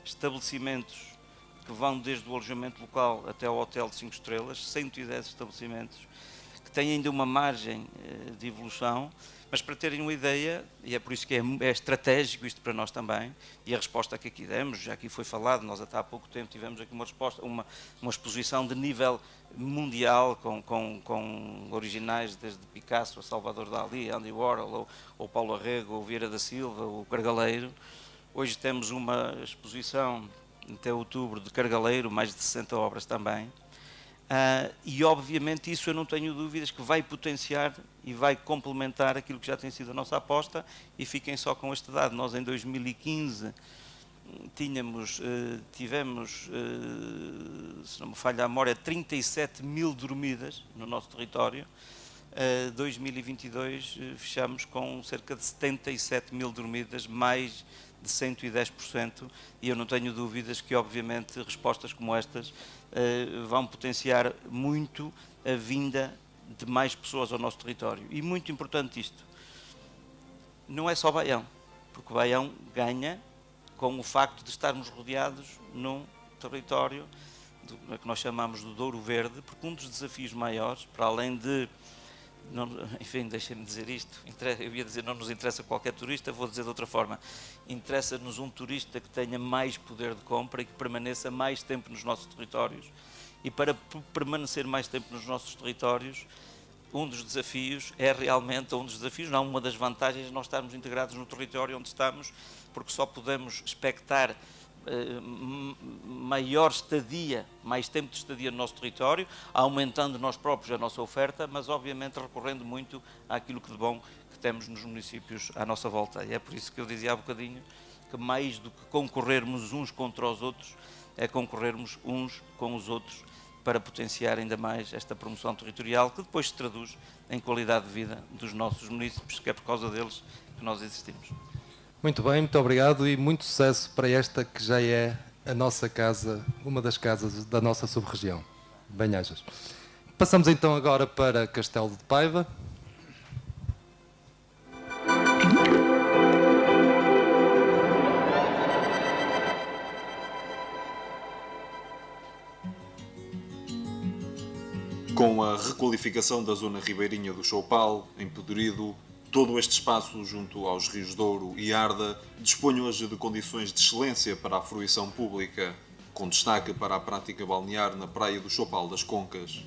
estabelecimentos que vão desde o alojamento local até ao hotel de 5 estrelas, 110 estabelecimentos que têm ainda uma margem de evolução, mas para terem uma ideia, e é por isso que é estratégico isto para nós também, e a resposta que aqui demos, já aqui foi falado, nós até há pouco tempo tivemos aqui uma exposição de nível mundial com originais desde Picasso a Salvador Dalí, Andy Warhol, ou Paulo Arrego, ou Vieira da Silva, ou Cargaleiro. Hoje temos uma exposição até outubro de Cargaleiro, mais de 60 obras também, e obviamente isso eu não tenho dúvidas que vai potenciar e vai complementar aquilo que já tem sido a nossa aposta. E fiquem só com este dado: nós em 2015 tivemos, se não me falha a memória, 37 mil dormidas no nosso território. 2022 fechamos com cerca de 77 mil dormidas, mais de 110%, e eu não tenho dúvidas que, obviamente, respostas como estas vão potenciar muito a vinda de mais pessoas ao nosso território. E muito importante isto, não é só Baião, porque Baião ganha com o facto de estarmos rodeados num território que nós chamamos do Douro Verde, porque um dos desafios maiores, para além de, não, enfim, deixem-me dizer isto, eu ia dizer não nos interessa qualquer turista, vou dizer de outra forma, interessa-nos um turista que tenha mais poder de compra e que permaneça mais tempo nos nossos territórios. E para permanecer mais tempo nos nossos territórios, um dos desafios é realmente, uma das vantagens é nós estarmos integrados no território onde estamos, porque só podemos expectar maior estadia, mais tempo de estadia no nosso território, aumentando nós próprios a nossa oferta, mas obviamente recorrendo muito àquilo que de bom que temos nos municípios à nossa volta. E é por isso que eu dizia há bocadinho que mais do que concorrermos uns contra os outros, é concorrermos uns com os outros para potenciar ainda mais esta promoção territorial, que depois se traduz em qualidade de vida dos nossos municípios, que é por causa deles que nós existimos. Muito bem, muito obrigado e muito sucesso para esta que já é a nossa casa, uma das casas da nossa sub-região. Bem-ajas. Passamos então agora para Castelo de Paiva. Com a requalificação da zona ribeirinha do Choupal, em Pedurido, todo este espaço junto aos rios Douro e Arda dispõe hoje de condições de excelência para a fruição pública. com destaque para a prática balnear na praia do Choupal das Concas.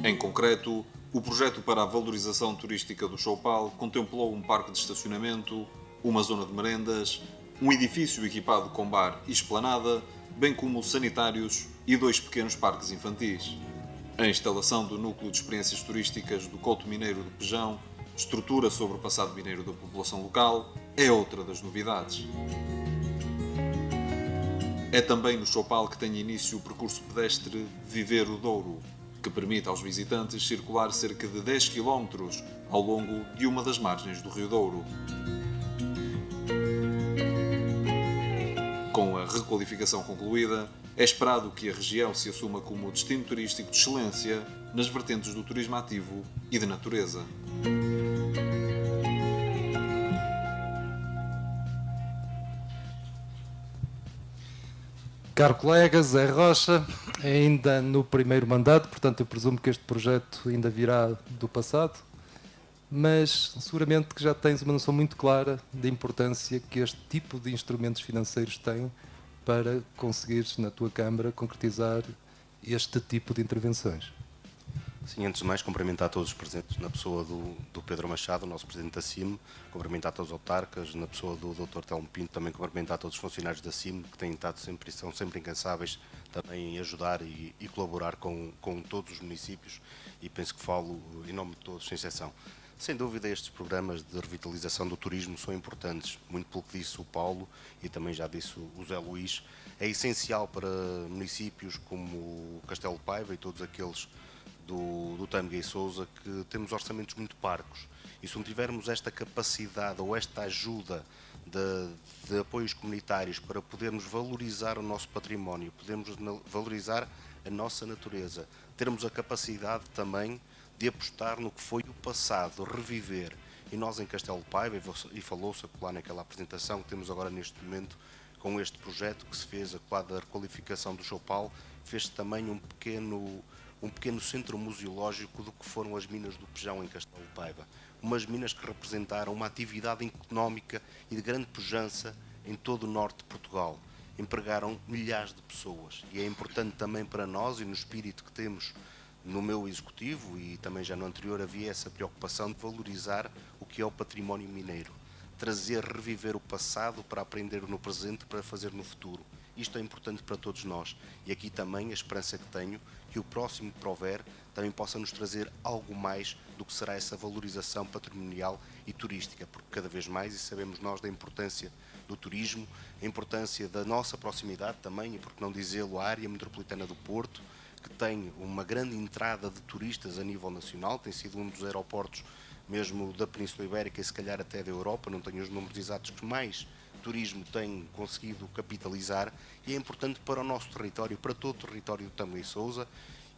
Em concreto, o projeto para a valorização turística do Choupal contemplou um parque de estacionamento, uma zona de merendas, um edifício equipado com bar e esplanada, bem como sanitários e 2 pequenos parques infantis. A instalação do núcleo de experiências turísticas do Couto Mineiro de Pejão, estrutura sobre o passado mineiro da população local, é outra das novidades. É também no Choupal que tem início o percurso pedestre Viver o Douro, que permite aos visitantes circular cerca de 10 km ao longo de uma das margens do Rio Douro. Com a requalificação concluída, é esperado que a região se assuma como destino turístico de excelência nas vertentes do turismo ativo e de natureza. Caro colega, Zé Rocha, ainda no primeiro mandato, portanto eu presumo que este projeto ainda virá do passado, mas seguramente que já tens uma noção muito clara da importância que este tipo de instrumentos financeiros tem para conseguires na tua Câmara concretizar este tipo de intervenções. Sim, antes de mais, cumprimentar todos os presentes na pessoa do Pedro Machado, nosso presidente da CIM, cumprimentar todos os autarcas, na pessoa do Dr. Telmo Pinto, também cumprimentar todos os funcionários da CIM, que têm estado sempre e são sempre incansáveis também em ajudar e colaborar com todos os municípios, e penso que falo em nome de todos, sem exceção. Sem dúvida, estes programas de revitalização do turismo são importantes, muito pelo que disse o Paulo e também já disse o Zé Luís. É essencial para municípios como o Castelo de Paiva e todos aqueles do Tâmega e Sousa, que temos orçamentos muito parcos, e se não tivermos esta capacidade ou esta ajuda de apoios comunitários para podermos valorizar o nosso património, podermos valorizar a nossa natureza, termos a capacidade também de apostar no que foi o passado, reviver. E nós em Castelo de Paiva, e falou-se lá naquela apresentação que temos agora neste momento, com este projeto que se fez, a da requalificação do Choupal, fez-se também um pequeno centro museológico do que foram as minas do Pejão em Castelo de Paiva. Umas minas que representaram uma atividade económica e de grande pujança em todo o norte de Portugal. Empregaram milhares de pessoas, e é importante também para nós, e no espírito que temos no meu executivo, e também já no anterior havia essa preocupação de valorizar o que é o património mineiro, trazer, reviver o passado para aprender no presente, para fazer no futuro. Isto é importante para todos nós, e aqui também a esperança que tenho que o próximo Prover também possa nos trazer algo mais do que será essa valorização patrimonial e turística, porque cada vez mais, e sabemos nós da importância do turismo, a importância da nossa proximidade também, e por que não dizê-lo, a área metropolitana do Porto, que tem uma grande entrada de turistas a nível nacional, tem sido um dos aeroportos mesmo da Península Ibérica e se calhar até da Europa, não tenho os números exatos, que mais turismo tem conseguido capitalizar, e é importante para o nosso território, para todo o território do Tâmega e Sousa,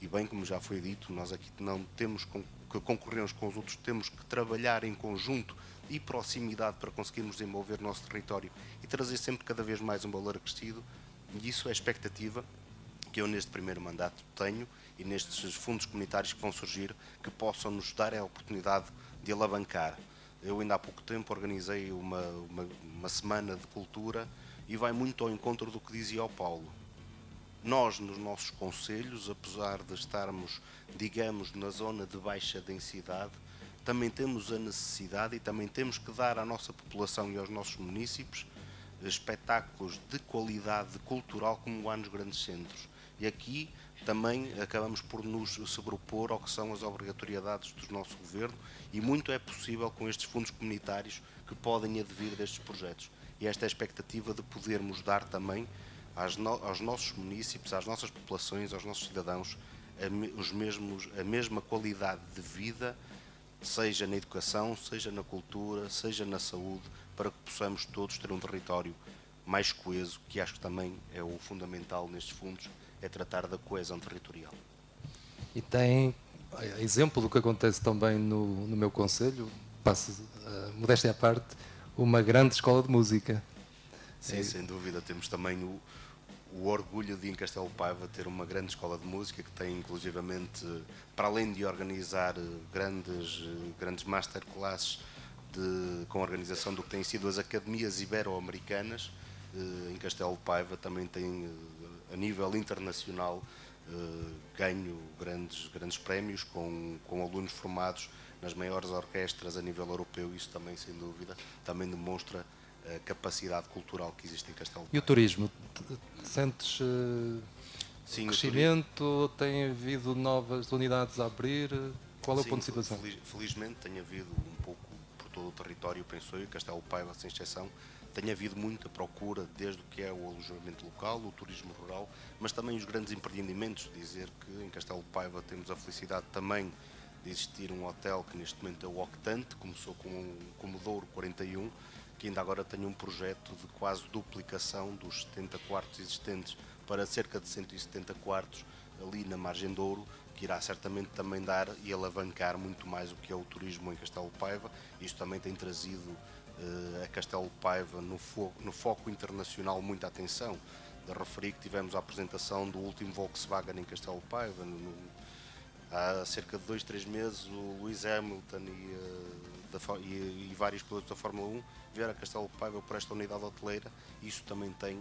e bem como já foi dito, nós aqui não temos que concorrer uns com os outros, temos que trabalhar em conjunto e proximidade para conseguirmos desenvolver o nosso território e trazer sempre cada vez mais um valor acrescido, e isso é a expectativa que eu neste primeiro mandato tenho, e nestes fundos comunitários que vão surgir, que possam nos dar a oportunidade de alavancar. Eu ainda há pouco tempo organizei uma semana de cultura, e vai muito ao encontro do que dizia o Paulo. Nós, nos nossos concelhos, apesar de estarmos, digamos, na zona de baixa densidade, também temos a necessidade e também temos que dar à nossa população e aos nossos municípios espetáculos de qualidade cultural como há nos grandes centros. E aqui também acabamos por nos sobrepor ao que são as obrigatoriedades do nosso governo, e muito é possível com estes fundos comunitários que podem advir destes projetos. E esta é a expectativa de podermos dar também aos nossos municípios, às nossas populações, aos nossos cidadãos, a mesma qualidade de vida, seja na educação, seja na cultura, seja na saúde, para que possamos todos ter um território mais coeso, que acho que também é o fundamental nestes fundos, é tratar da coesão territorial. E tem exemplo do que acontece também no meu concelho, passo modéstia à parte, uma grande escola de música. Sim, sem dúvida. Temos também o orgulho de, em Castelo de Paiva, ter uma grande escola de música que tem, inclusivamente, para além de organizar grandes masterclasses com a organização do que têm sido as academias ibero-americanas, em Castelo de Paiva também tem, a nível internacional, ganho grandes prémios com alunos formados nas maiores orquestras a nível europeu. Isso também, sem dúvida, também demonstra a capacidade cultural que existe em Castelo de Paiva. E o turismo? Sentes Sim, crescimento? Tem havido novas unidades a abrir? Qual é o ponto de situação? Felizmente tem havido um pouco por todo o território, penso eu, e Castelo de Paiva sem exceção, tem havido muita procura desde o que é o alojamento local, o turismo rural, mas também os grandes empreendimentos. Dizer que em Castelo de Paiva temos a felicidade também de existir um hotel que neste momento é o Octante, começou com o Comodouro 41, que ainda agora tem um projeto de quase duplicação dos 70 quartos existentes para cerca de 170 quartos ali na margem Douro, que irá certamente também dar e alavancar muito mais o que é o turismo em Castelo de Paiva. Isto também tem trazido a Castelo de Paiva no foco internacional muita atenção. De referir que tivemos a apresentação do último Volkswagen em Castelo de Paiva. Há cerca de 2-3 meses o Lewis Hamilton e vários pilotos da Fórmula 1 vieram a Castelo de Paiva por esta unidade hoteleira. Isso também tem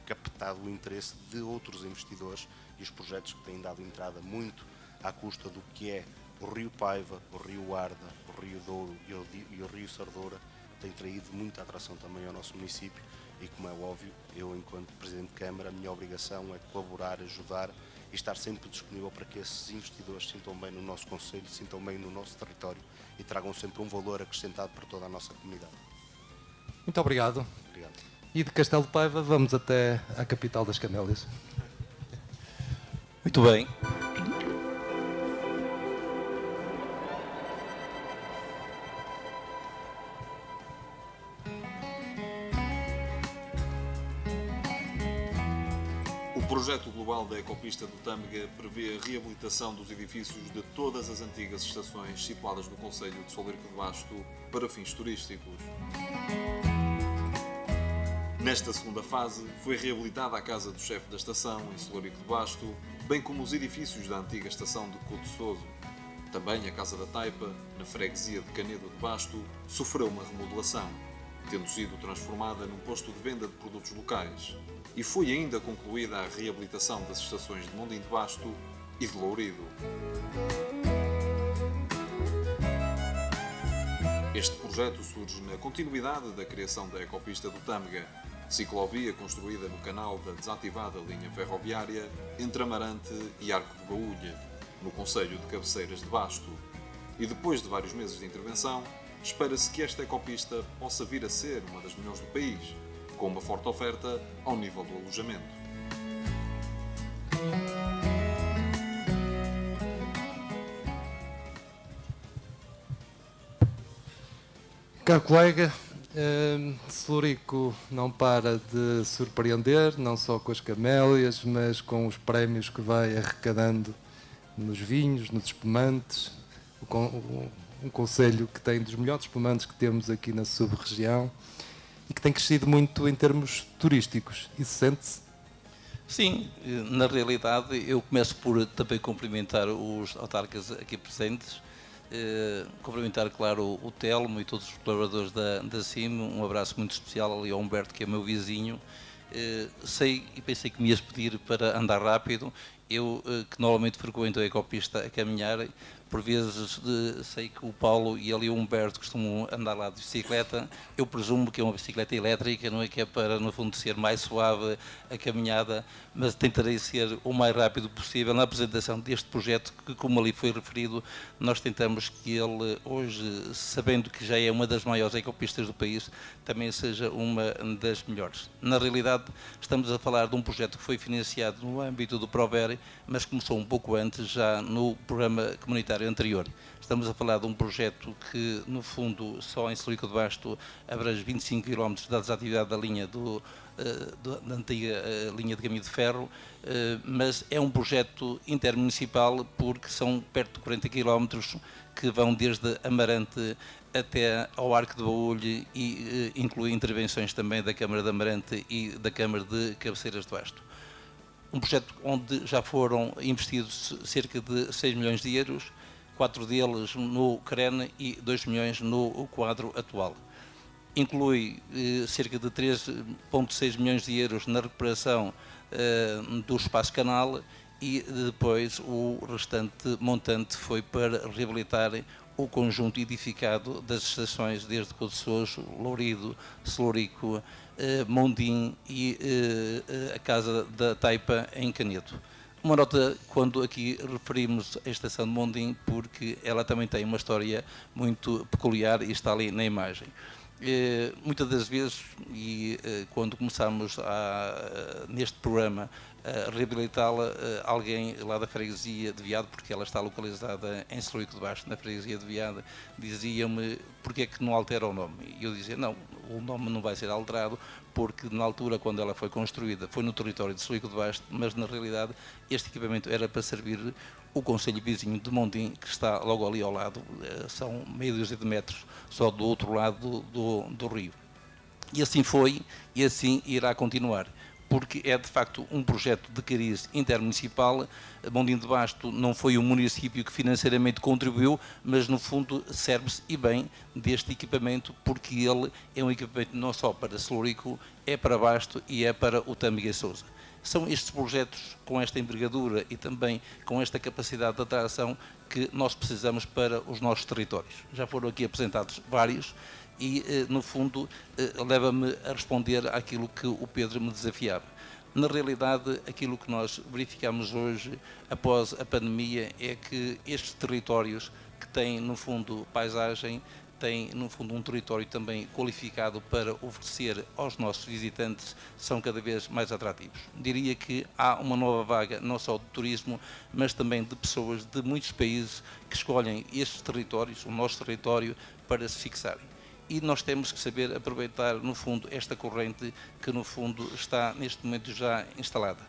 captado o interesse de outros investidores e os projetos que têm dado entrada muito à custa do que é o Rio Paiva, o Rio Arda, o Rio Douro e o Rio Sardoura, tem traído muita atração também ao nosso município e, como é óbvio, eu, enquanto Presidente de Câmara, a minha obrigação é colaborar, ajudar e estar sempre disponível para que esses investidores se sintam bem no nosso concelho, se sintam bem no nosso território e tragam sempre um valor acrescentado para toda a nossa comunidade. Muito obrigado. Obrigado. E de Castelo de Paiva vamos até à capital das Camélias. Muito bem. O projeto global da Ecopista do Tâmega prevê a reabilitação dos edifícios de todas as antigas estações situadas no concelho de Solurico de Basto para fins turísticos. Nesta segunda fase, foi reabilitada a casa do chefe da estação, em Solurico de Basto, bem como os edifícios da antiga estação de Couto-Soso. Também a Casa da Taipa, na freguesia de Canedo de Basto, sofreu uma remodelação, tendo sido transformada num posto de venda de produtos locais. E foi ainda concluída a reabilitação das estações de Mondim de Basto e de Lourido. Este projeto surge na continuidade da criação da Ecopista do Tâmega, ciclovia construída no canal da desativada linha ferroviária entre Amarante e Arco de Baúlha, no concelho de Cabeceiras de Basto. E depois de vários meses de intervenção, espera-se que esta ecopista possa vir a ser uma das melhores do país, com uma forte oferta ao nível do alojamento. Caro colega, Solurico não para de surpreender, não só com as camélias, mas com os prémios que vai arrecadando nos vinhos, nos espumantes. Um concelho que tem dos melhores espumantes que temos aqui na sub-região e que tem crescido muito em termos turísticos. Isso sente-se? Sim, na realidade eu começo por também cumprimentar os autarcas aqui presentes, cumprimentar, claro, o Telmo e todos os colaboradores da CIM, um abraço muito especial ali ao Humberto, que é meu vizinho. Sei e pensei que me ias pedir para andar rápido, eu que normalmente frequento a ecopista a caminhar, por vezes sei que o Paulo e ali o Humberto costumam andar lá de bicicleta. Eu presumo que é uma bicicleta elétrica, não é, que é para, no fundo, ser mais suave a caminhada, mas tentarei ser o mais rápido possível na apresentação deste projeto que, como ali foi referido, nós tentamos que ele hoje, sabendo que já é uma das maiores ecopistas do país, também seja uma das melhores. Na realidade, estamos a falar de um projeto que foi financiado no âmbito do Prover, mas começou um pouco antes, já no programa comunitário anterior. Estamos a falar de um projeto que, no fundo, só em Solurico de Basto abrange 25 km da desatividade da linha da antiga linha de caminho de ferro, mas é um projeto intermunicipal porque são perto de 40 km que vão desde Amarante até ao Arco de Baúlha e inclui intervenções também da Câmara de Amarante e da Câmara de Cabeceiras de Basto. Um projeto onde já foram investidos cerca de 6 milhões de euros, 4 deles no CREN e 2 milhões no quadro atual. inclui cerca de 3,6 milhões de euros na recuperação do espaço canal e depois o restante montante foi para reabilitar o conjunto edificado das estações desde Codessojo, Lourido, Celurico, Mondim e a Casa da Taipa em Canedo. Uma nota quando aqui referimos a estação de Mondim, porque ela também tem uma história muito peculiar e está ali na imagem. Muitas das vezes, e quando começámos neste programa a reabilitá-la, alguém lá da freguesia de Viado, porque ela está localizada em Celurico de Basto, na freguesia de Viado, dizia-me porque é que não altera o nome. E eu dizia, não, o nome não vai ser alterado, porque na altura, quando ela foi construída, foi no território de Celurico de Basto, mas na realidade este equipamento era para servir o concelho vizinho de Mondim, que está logo ali ao lado, são meia dúzia de metros só do outro lado do rio. E assim foi, e assim irá continuar, porque é de facto um projeto de cariz intermunicipal. Mondim de Basto não foi o município que financeiramente contribuiu, mas no fundo serve-se e bem deste equipamento, porque ele é um equipamento não só para Celurico, é para Basto e é para o Tâmega e Sousa. São estes projetos com esta envergadura e também com esta capacidade de atração que nós precisamos para os nossos territórios. Já foram aqui apresentados vários e, no fundo, leva-me a responder àquilo que o Pedro me desafiava. Na realidade, aquilo que nós verificamos hoje, após a pandemia, é que estes territórios que têm, no fundo, paisagem, têm, no fundo, um território também qualificado para oferecer aos nossos visitantes, são cada vez mais atrativos. Diria que há uma nova vaga, não só de turismo, mas também de pessoas de muitos países que escolhem estes territórios, o nosso território, para se fixarem. E nós temos que saber aproveitar, no fundo, esta corrente que, no fundo, está neste momento já instalada.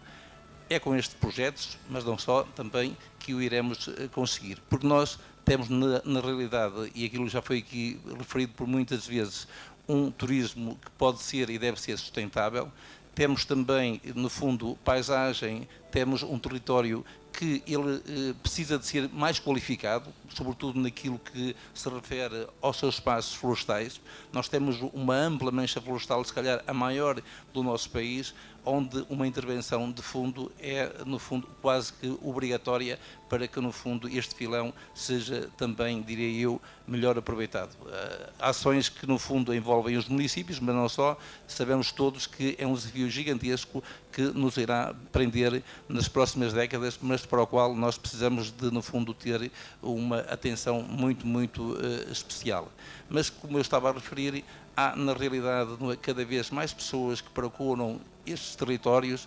É com estes projetos, mas não só, também, que o iremos conseguir. Porque nós temos, na realidade, e aquilo já foi aqui referido por muitas vezes, um turismo que pode ser e deve ser sustentável. Temos também, no fundo, paisagem, temos um território que ele precisa de ser mais qualificado, sobretudo naquilo que se refere aos seus espaços florestais. Nós temos uma ampla mancha florestal, se calhar a maior do nosso país, onde uma intervenção de fundo é, no fundo, quase que obrigatória para que, no fundo, este filão seja também, diria eu, melhor aproveitado. Ações que, no fundo, envolvem os municípios, mas não só. Sabemos todos que é um desafio gigantesco que nos irá prender nas próximas décadas, mas para o qual nós precisamos de, no fundo, ter uma atenção muito, muito especial. Mas, como eu estava a referir, há, na realidade, cada vez mais pessoas que procuram estes territórios,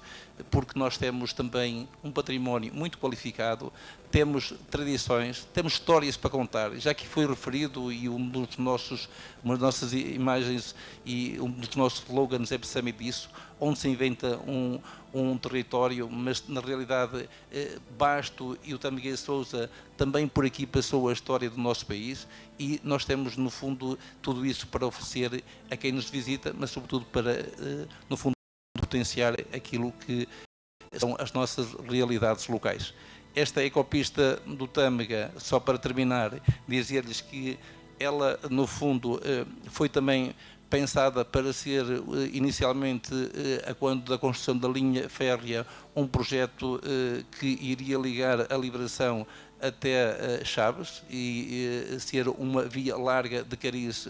porque nós temos também um património muito qualificado, temos tradições, temos histórias para contar. Já que foi referido, e uma das nossas imagens e um dos nossos slogans é precisamente disso, onde se inventa um território, mas na realidade Basto e o Tâmega e Sousa também por aqui passou a história do nosso país, e nós temos, no fundo, tudo isso para oferecer a quem nos visita, mas sobretudo para, no fundo, potenciar aquilo que são as nossas realidades locais. Esta ecopista do Tâmega, só para terminar, dizer-lhes que ela, no fundo, foi também pensada para ser inicialmente, a quando da construção da linha férrea, um projeto que iria ligar a Liberação até Chaves e ser uma via larga de cariz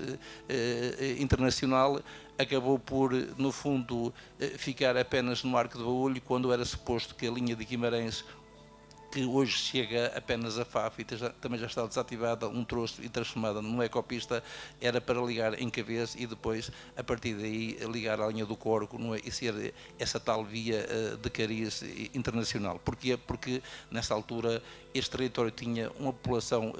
internacional. Acabou por, no fundo, ficar apenas no Arco do Baúlho, quando era suposto que a linha de Guimarães, que hoje chega apenas a Faf e também já está desativada, um troço e transformada numa ecopista, era para ligar em Cavês e depois, a partir daí, ligar à linha do Corgo, não é? E ser essa tal via de cariz internacional. Porquê? Porque, nessa altura, este território tinha uma população,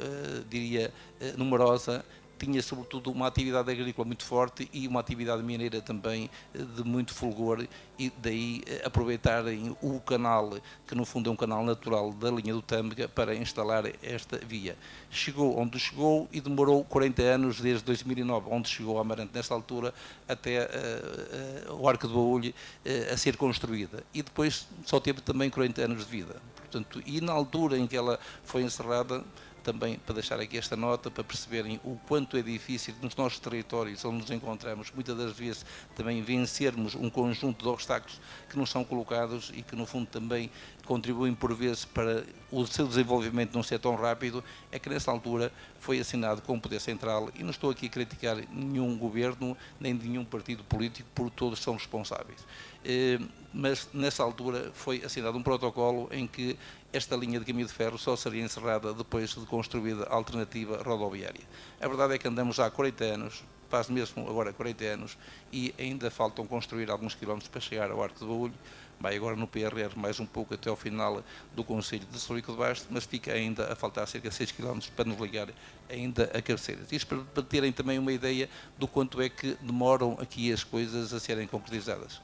diria, numerosa, tinha sobretudo uma atividade agrícola muito forte e uma atividade mineira também de muito fulgor, e daí aproveitarem o canal, que no fundo é um canal natural da linha do Tâmega, para instalar esta via. Chegou onde chegou e demorou 40 anos, desde 2009, onde chegou a Amarante, nesta altura, até o Arco do Baúlho a ser construída. E depois só teve também 40 anos de vida. Portanto, e na altura em que ela foi encerrada, também para deixar aqui esta nota, para perceberem o quanto é difícil nos nossos territórios onde nos encontramos, muitas das vezes também vencermos um conjunto de obstáculos que nos são colocados e que no fundo também contribuem por vezes para o seu desenvolvimento não ser tão rápido, é que nessa altura foi assinado com o Poder Central, e não estou aqui a criticar nenhum governo, nem nenhum partido político, porque todos são responsáveis. Mas nessa altura foi assinado um protocolo em que esta linha de caminho de ferro só seria encerrada depois de construída a alternativa rodoviária. A verdade é que andamos há 40 anos, faz mesmo agora 40 anos, e ainda faltam construir alguns quilómetros para chegar ao Arco de Baúlho. Vai agora no PRR mais um pouco até ao final do Concelho de Celurico de Basto, mas fica ainda a faltar cerca de 6 km para nos ligar ainda a Cabeceiras. Isto para terem também uma ideia do quanto é que demoram aqui as coisas a serem concretizadas.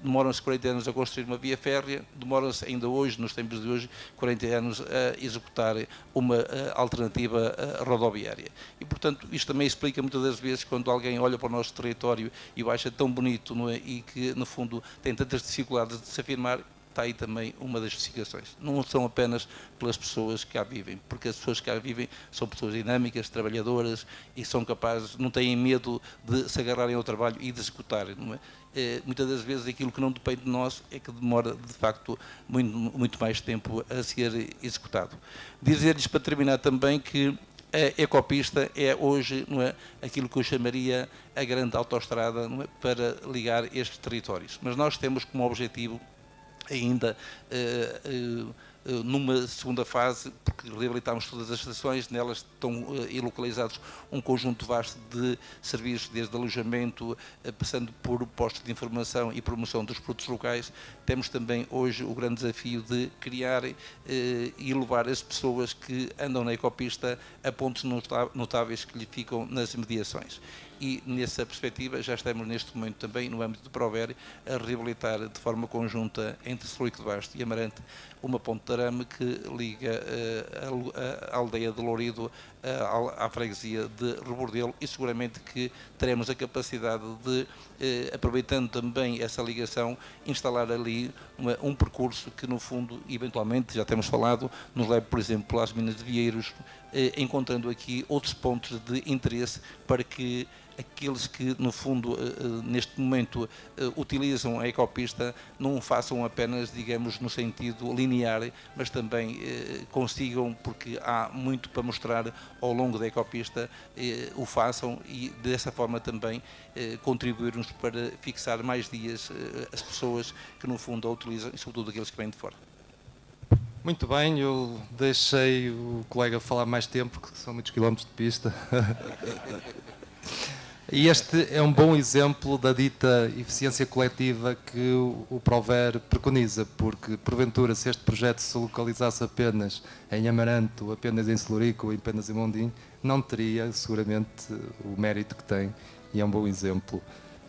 Demoram-se 40 anos a construir uma via férrea, demoram-se ainda hoje, nos tempos de hoje, 40 anos a executar uma alternativa rodoviária. E, portanto, isto também explica muitas das vezes quando alguém olha para o nosso território e o acha tão bonito, não é? E que, no fundo, tem tantas dificuldades de se afirmar. Está aí também uma das justificações. Não são apenas pelas pessoas que cá vivem, porque as pessoas que cá vivem são pessoas dinâmicas, trabalhadoras, e são capazes, não têm medo de se agarrarem ao trabalho e de executarem, não é? Muitas das vezes aquilo que não depende de nós é que demora, de facto, muito mais tempo a ser executado. Dizer-lhes, para terminar também, que a ecopista é hoje, não é, aquilo que eu chamaria a grande autoestrada, não é, para ligar estes territórios. Mas nós temos como objetivo ainda numa segunda fase, porque reabilitámos todas as estações, nelas estão localizados um conjunto vasto de serviços, desde alojamento, passando por postos de informação e promoção dos produtos locais. Temos também hoje o grande desafio de criar e levar as pessoas que andam na ecopista a pontos notáveis que lhe ficam nas imediações. E, nessa perspectiva, já estamos neste momento também, no âmbito do Prover, a reabilitar de forma conjunta entre Celurico de Basto e Amarante uma ponte de arame que liga a aldeia de Lourido à freguesia de Rebordelo, e seguramente que teremos a capacidade de, aproveitando também essa ligação, instalar ali um percurso que, no fundo, eventualmente, já temos falado, nos leve, por exemplo, às Minas de Vieiros, encontrando aqui outros pontos de interesse para que aqueles que, no fundo, neste momento utilizam a ecopista não façam apenas, digamos, no sentido linear, mas também consigam, porque há muito para mostrar ao longo da ecopista, o façam, e dessa forma também contribuirmos para fixar mais dias as pessoas que, no fundo, a utilizam, e sobretudo aqueles que vêm de fora. Muito bem, eu deixei o colega falar mais tempo, porque são muitos quilómetros de pista. E este é um bom exemplo da dita eficiência coletiva que o Prover preconiza, porque, porventura, se este projeto se localizasse apenas em Amarante, ou apenas em Celurico, ou apenas em Mondim, não teria, seguramente, o mérito que tem, e é um bom exemplo.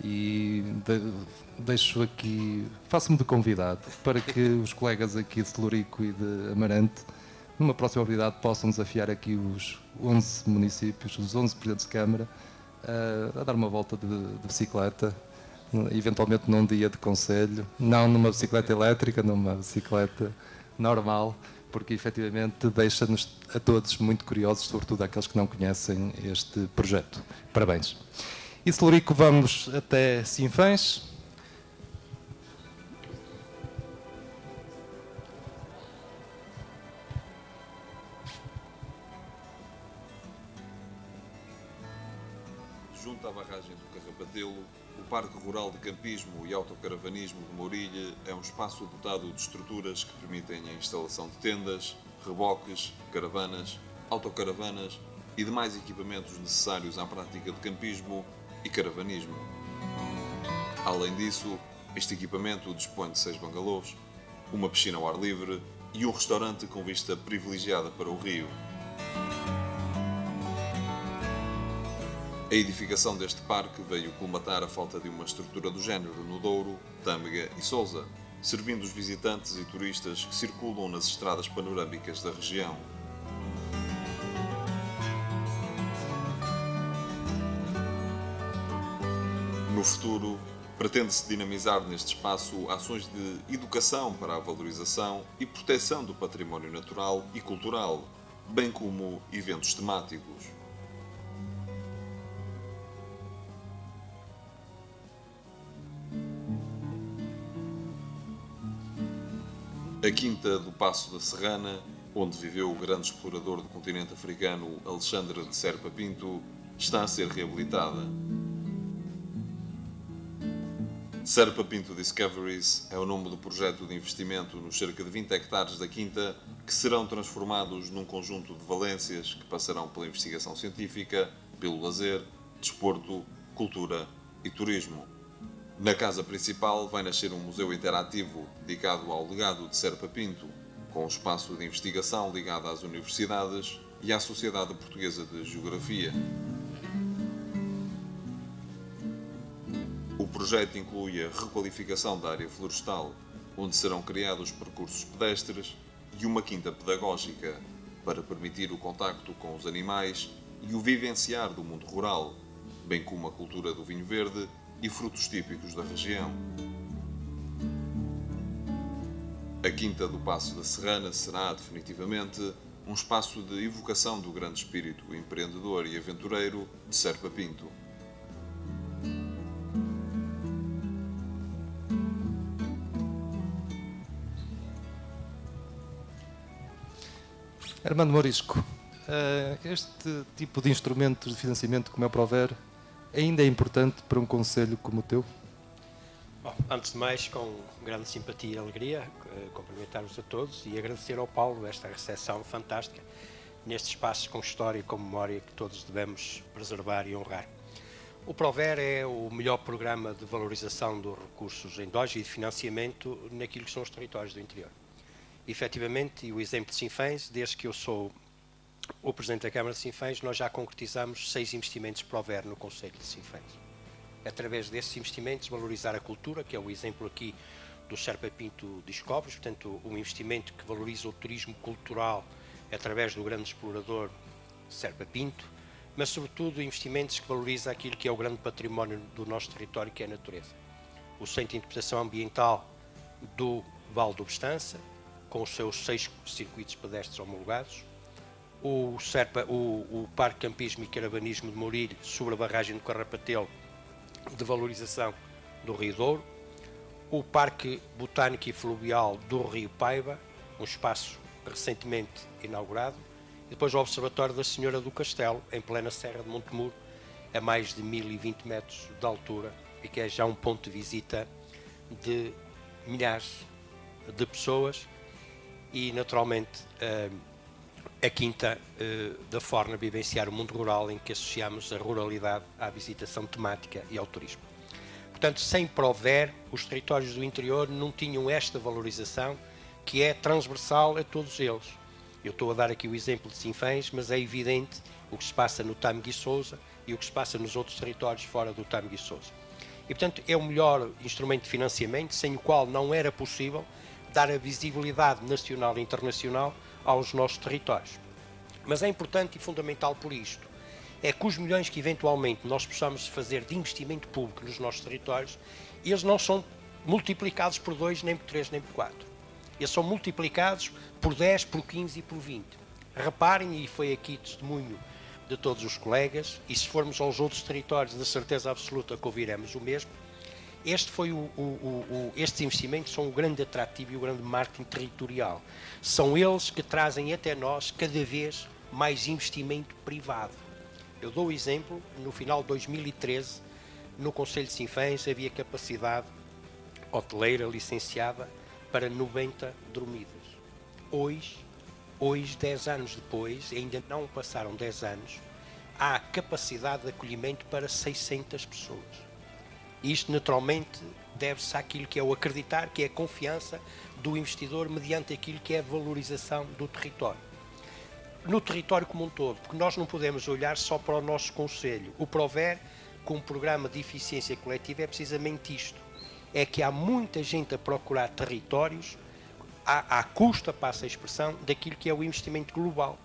E deixo aqui, faço-me de convidado para que os colegas aqui de Celurico e de Amarante, numa próxima oportunidade, possam desafiar aqui os 11 municípios, os 11 presidentes de Câmara, a dar uma volta de bicicleta, eventualmente num dia de conselho, não numa bicicleta elétrica, numa bicicleta normal, porque efetivamente deixa-nos a todos muito curiosos, sobretudo aqueles que não conhecem este projeto. Parabéns. E Celurico, vamos até Sinfãs. Junto à barragem do Carrapadelo, o Parque Rural de Campismo e Autocaravanismo de Mourilhe é um espaço dotado de estruturas que permitem a instalação de tendas, reboques, caravanas, autocaravanas e demais equipamentos necessários à prática de campismo e caravanismo. Além disso, este equipamento dispõe de 6 bangalôs, uma piscina ao ar livre e um restaurante com vista privilegiada para o rio. A edificação deste parque veio colmatar a falta de uma estrutura do género no Douro, Tâmega e Sousa, servindo os visitantes e turistas que circulam nas estradas panorâmicas da região. No futuro, pretende-se dinamizar neste espaço ações de educação para a valorização e proteção do património natural e cultural, bem como eventos temáticos. A Quinta do Paço da Serrana, onde viveu o grande explorador do continente africano Alexandre de Serpa Pinto, está a ser reabilitada. Serpa Pinto Discoveries é o nome do projeto de investimento nos cerca de 20 hectares da Quinta, que serão transformados num conjunto de valências que passarão pela investigação científica, pelo lazer, desporto, cultura e turismo. Na casa principal vai nascer um museu interativo dedicado ao legado de Serpa Pinto, com um espaço de investigação ligado às universidades e à Sociedade Portuguesa de Geografia. O projeto inclui a requalificação da área florestal, onde serão criados percursos pedestres, e uma quinta pedagógica, para permitir o contacto com os animais e o vivenciar do mundo rural, bem como a cultura do vinho verde e frutos típicos da região. A Quinta do Paço da Serrana será, definitivamente, um espaço de evocação do grande espírito empreendedor e aventureiro de Serpa Pinto. Armando Morisco, este tipo de instrumentos de financiamento como é o Prover ainda é importante para um concelho como o teu? Bom, antes de mais, com grande simpatia e alegria, cumprimentar-vos a todos e agradecer ao Paulo esta recepção fantástica nestes espaços com história e com memória que todos devemos preservar e honrar. O Prover é o melhor programa de valorização dos recursos endógenos e de financiamento naquilo que são os territórios do interior. E, efetivamente, e o exemplo de Sinfãs, desde que eu sou o Presidente da Câmara de Sinfãs, nós já concretizamos 6 investimentos Prover no Concelho de Sinfãs. Através desses investimentos, valorizar a cultura, que é o exemplo aqui do Serpa Pinto Discoveries, portanto, um investimento que valoriza o turismo cultural através do grande explorador Serpa Pinto, mas, sobretudo, investimentos que valorizam aquilo que é o grande património do nosso território, que é a natureza. O Centro de Interpretação Ambiental do Vale do Bestança, com os seus 6 circuitos pedestres homologados, o Parque Campismo e Caravanismo de Mourilho, sobre a barragem do Carrapatelo, de valorização do Rio Douro, o Parque Botânico e Fluvial do Rio Paiva, um espaço recentemente inaugurado, e depois o Observatório da Senhora do Castelo, em plena Serra de Montemuro, a mais de 1020 metros de altura, e que é já um ponto de visita de milhares de pessoas, e naturalmente a Quinta da Forna vivenciar o mundo rural, em que associamos a ruralidade à visitação temática e ao turismo. Portanto, sem Prover, os territórios do interior não tinham esta valorização, que é transversal a todos eles. Eu estou a dar aqui o exemplo de Sinfãs, mas é evidente o que se passa no Tâmega e Sousa e o que se passa nos outros territórios fora do Tâmega e Sousa. E, portanto, é o melhor instrumento de financiamento, sem o qual não era possível dar a visibilidade nacional e internacional aos nossos territórios. Mas é importante e fundamental por isto, é que os milhões que eventualmente nós possamos fazer de investimento público nos nossos territórios, eles não são multiplicados por 2, nem por 3, nem por 4. Eles são multiplicados por 10, por 15 e por 20. Reparem, e foi aqui testemunho de todos os colegas, e se formos aos outros territórios, de certeza absoluta que ouviremos o mesmo, estes investimentos são o grande atrativo e o grande marketing territorial. São eles que trazem até nós cada vez mais investimento privado. Eu dou o exemplo, no final de 2013, no Concelho de Sinfãs havia capacidade hoteleira licenciada para 90 dormidas. Hoje, 10 anos depois, ainda não passaram 10 anos, há capacidade de acolhimento para 600 pessoas. Isto, naturalmente, deve-se àquilo que é o acreditar, que é a confiança do investidor mediante aquilo que é a valorização do território. No território como um todo, porque nós não podemos olhar só para o nosso concelho. O Prover, com um programa de eficiência coletiva, é precisamente isto. É que há muita gente a procurar territórios à custa, passa a expressão, daquilo que é o investimento global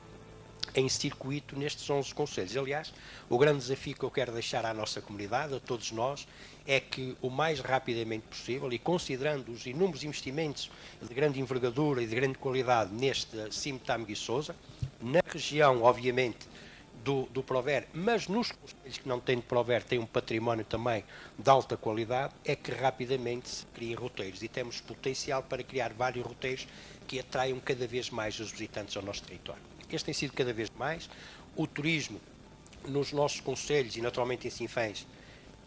em circuito nestes 11 concelhos. Aliás, o grande desafio que eu quero deixar à nossa comunidade, a todos nós, é que o mais rapidamente possível, e considerando os inúmeros investimentos de grande envergadura e de grande qualidade neste CIM Tâmega e Sousa, na região, obviamente, do Prover, mas nos concelhos que não têm de Prover, têm um património também de alta qualidade, é que rapidamente se criem roteiros. E temos potencial para criar vários roteiros que atraiam cada vez mais os visitantes ao nosso território. Este tem sido cada vez mais. O turismo nos nossos concelhos e naturalmente em Sinfãs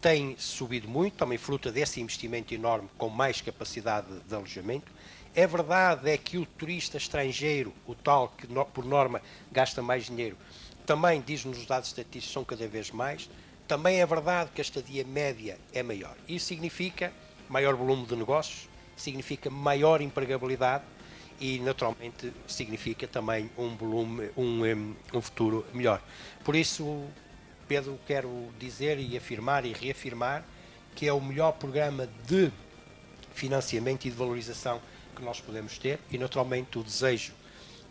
tem subido muito, também fruto desse investimento enorme com mais capacidade de alojamento. É verdade é que o turista estrangeiro, o tal que por norma gasta mais dinheiro, também, diz-nos os dados estatísticos, são cada vez mais. Também é verdade que a estadia média é maior. Isso significa maior volume de negócios, significa maior empregabilidade e, naturalmente, significa também um volume, um futuro melhor. Por isso, Pedro, quero dizer e afirmar e reafirmar que é o melhor programa de financiamento e de valorização que nós podemos ter e, naturalmente, o desejo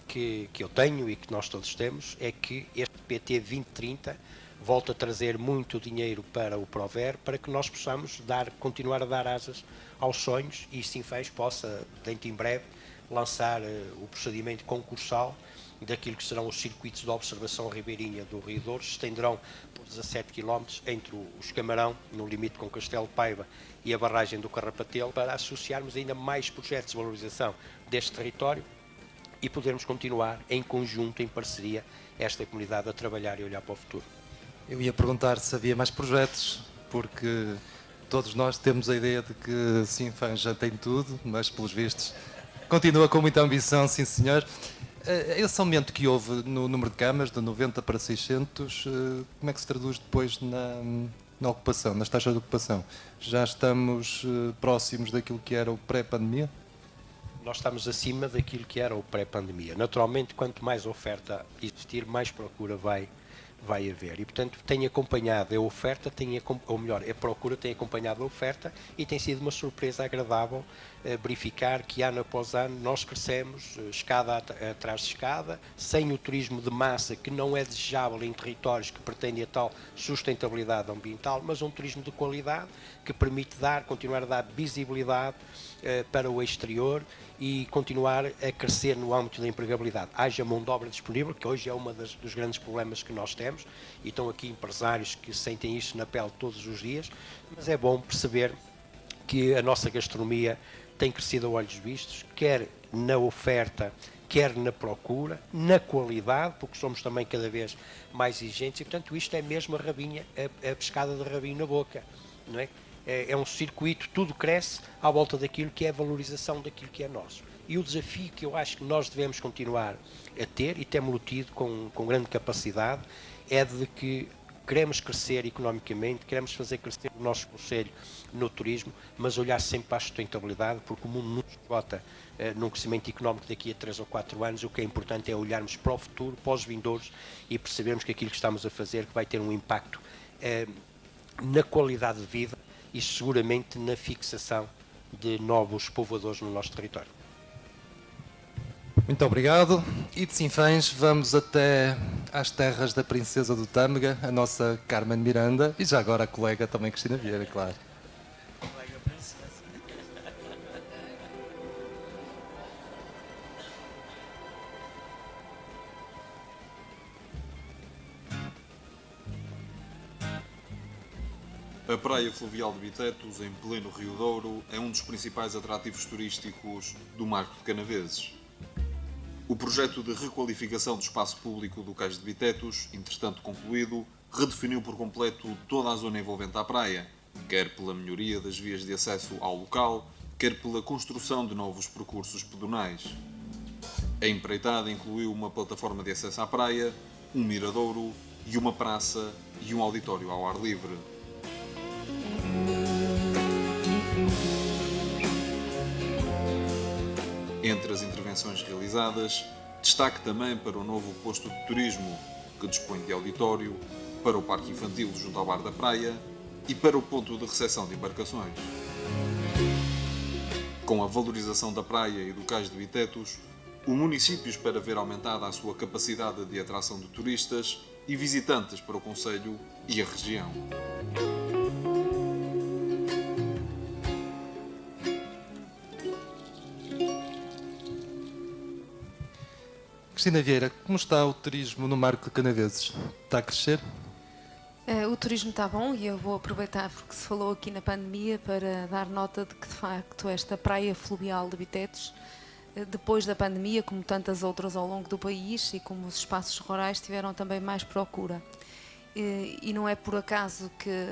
que eu tenho e que nós todos temos é que este PT 2030 volte a trazer muito dinheiro para o Prover para que nós possamos continuar a dar asas aos sonhos e Sinfãs possa, dentro em breve, lançar o procedimento concursal daquilo que serão os circuitos de observação ribeirinha do Rio Douro, se estenderão por 17 km entre os Camarão, no limite com Castelo de Paiva, e a barragem do Carrapatelo, para associarmos ainda mais projetos de valorização deste território e podermos continuar em conjunto, em parceria, esta comunidade a trabalhar e olhar para o futuro. Eu ia perguntar se havia mais projetos, porque todos nós temos a ideia de que Sinfãs já tem tudo, mas pelos vistos continua com muita ambição, sim senhor. Esse aumento que houve no número de camas, de 90 para 600, como é que se traduz depois na ocupação, nas taxas de ocupação? Já estamos próximos daquilo que era o pré-pandemia? Nós estamos acima daquilo que era o pré-pandemia. Naturalmente, quanto mais oferta existir, mais procura vai haver. E, portanto, tem acompanhado a oferta, ou melhor, a procura tem acompanhado a oferta e tem sido uma surpresa agradável verificar que ano após ano nós crescemos, escada atrás de escada, sem o turismo de massa, que não é desejável em territórios que pretendem a tal sustentabilidade ambiental, mas um turismo de qualidade que permite continuar a dar visibilidade para o exterior e continuar a crescer no âmbito da empregabilidade. Haja mão de obra disponível, que hoje é um dos grandes problemas que nós temos, e estão aqui empresários que sentem isso na pele todos os dias, mas é bom perceber que a nossa gastronomia tem crescido a olhos vistos, quer na oferta, quer na procura, na qualidade, porque somos também cada vez mais exigentes, e portanto isto é mesmo a pescada de rabinho na boca, não é? É um circuito, tudo cresce à volta daquilo que é a valorização daquilo que é nosso. E o desafio que eu acho que nós devemos continuar a ter, e temos-lo tido com grande capacidade, é de que queremos crescer economicamente, queremos fazer crescer o nosso concelho no turismo, mas olhar sempre para a sustentabilidade, porque o mundo não se esgota num crescimento económico daqui a 3 ou 4 anos. O que é importante é olharmos para o futuro, para os vindouros, e percebermos que aquilo que estamos a fazer vai ter um impacto na qualidade de vida e seguramente na fixação de novos povoadores no nosso território. Muito obrigado. E de Sinfãs vamos até às terras da Princesa do Tâmega, a nossa Carmen Miranda, e já agora a colega também Cristina Vieira, claro. Colega princesa. A Praia Fluvial de Bitetos, em pleno Rio Douro, é um dos principais atrativos turísticos do Marco de Canaveses. O projeto de requalificação do espaço público do Cais de Bitetos, entretanto concluído, redefiniu por completo toda a zona envolvente à praia, quer pela melhoria das vias de acesso ao local, quer pela construção de novos percursos pedonais. A empreitada incluiu uma plataforma de acesso à praia, um miradouro e uma praça e um auditório ao ar livre. Entre as intervenções realizadas, destaque também para o novo posto de turismo, que dispõe de auditório, para o parque infantil junto ao bar da praia e para o ponto de recepção de embarcações. Com a valorização da praia e do Cais de Bitetos, o município espera ver aumentada a sua capacidade de atração de turistas e visitantes para o concelho e a região. Cristina Vieira, como está o turismo no Marco de Canaveses? Está a crescer? O turismo está bom e eu vou aproveitar porque se falou aqui na pandemia para dar nota de que, de facto, esta praia fluvial de Vitetos, depois da pandemia, como tantas outras ao longo do país e como os espaços rurais, tiveram também mais procura. E não é por acaso que,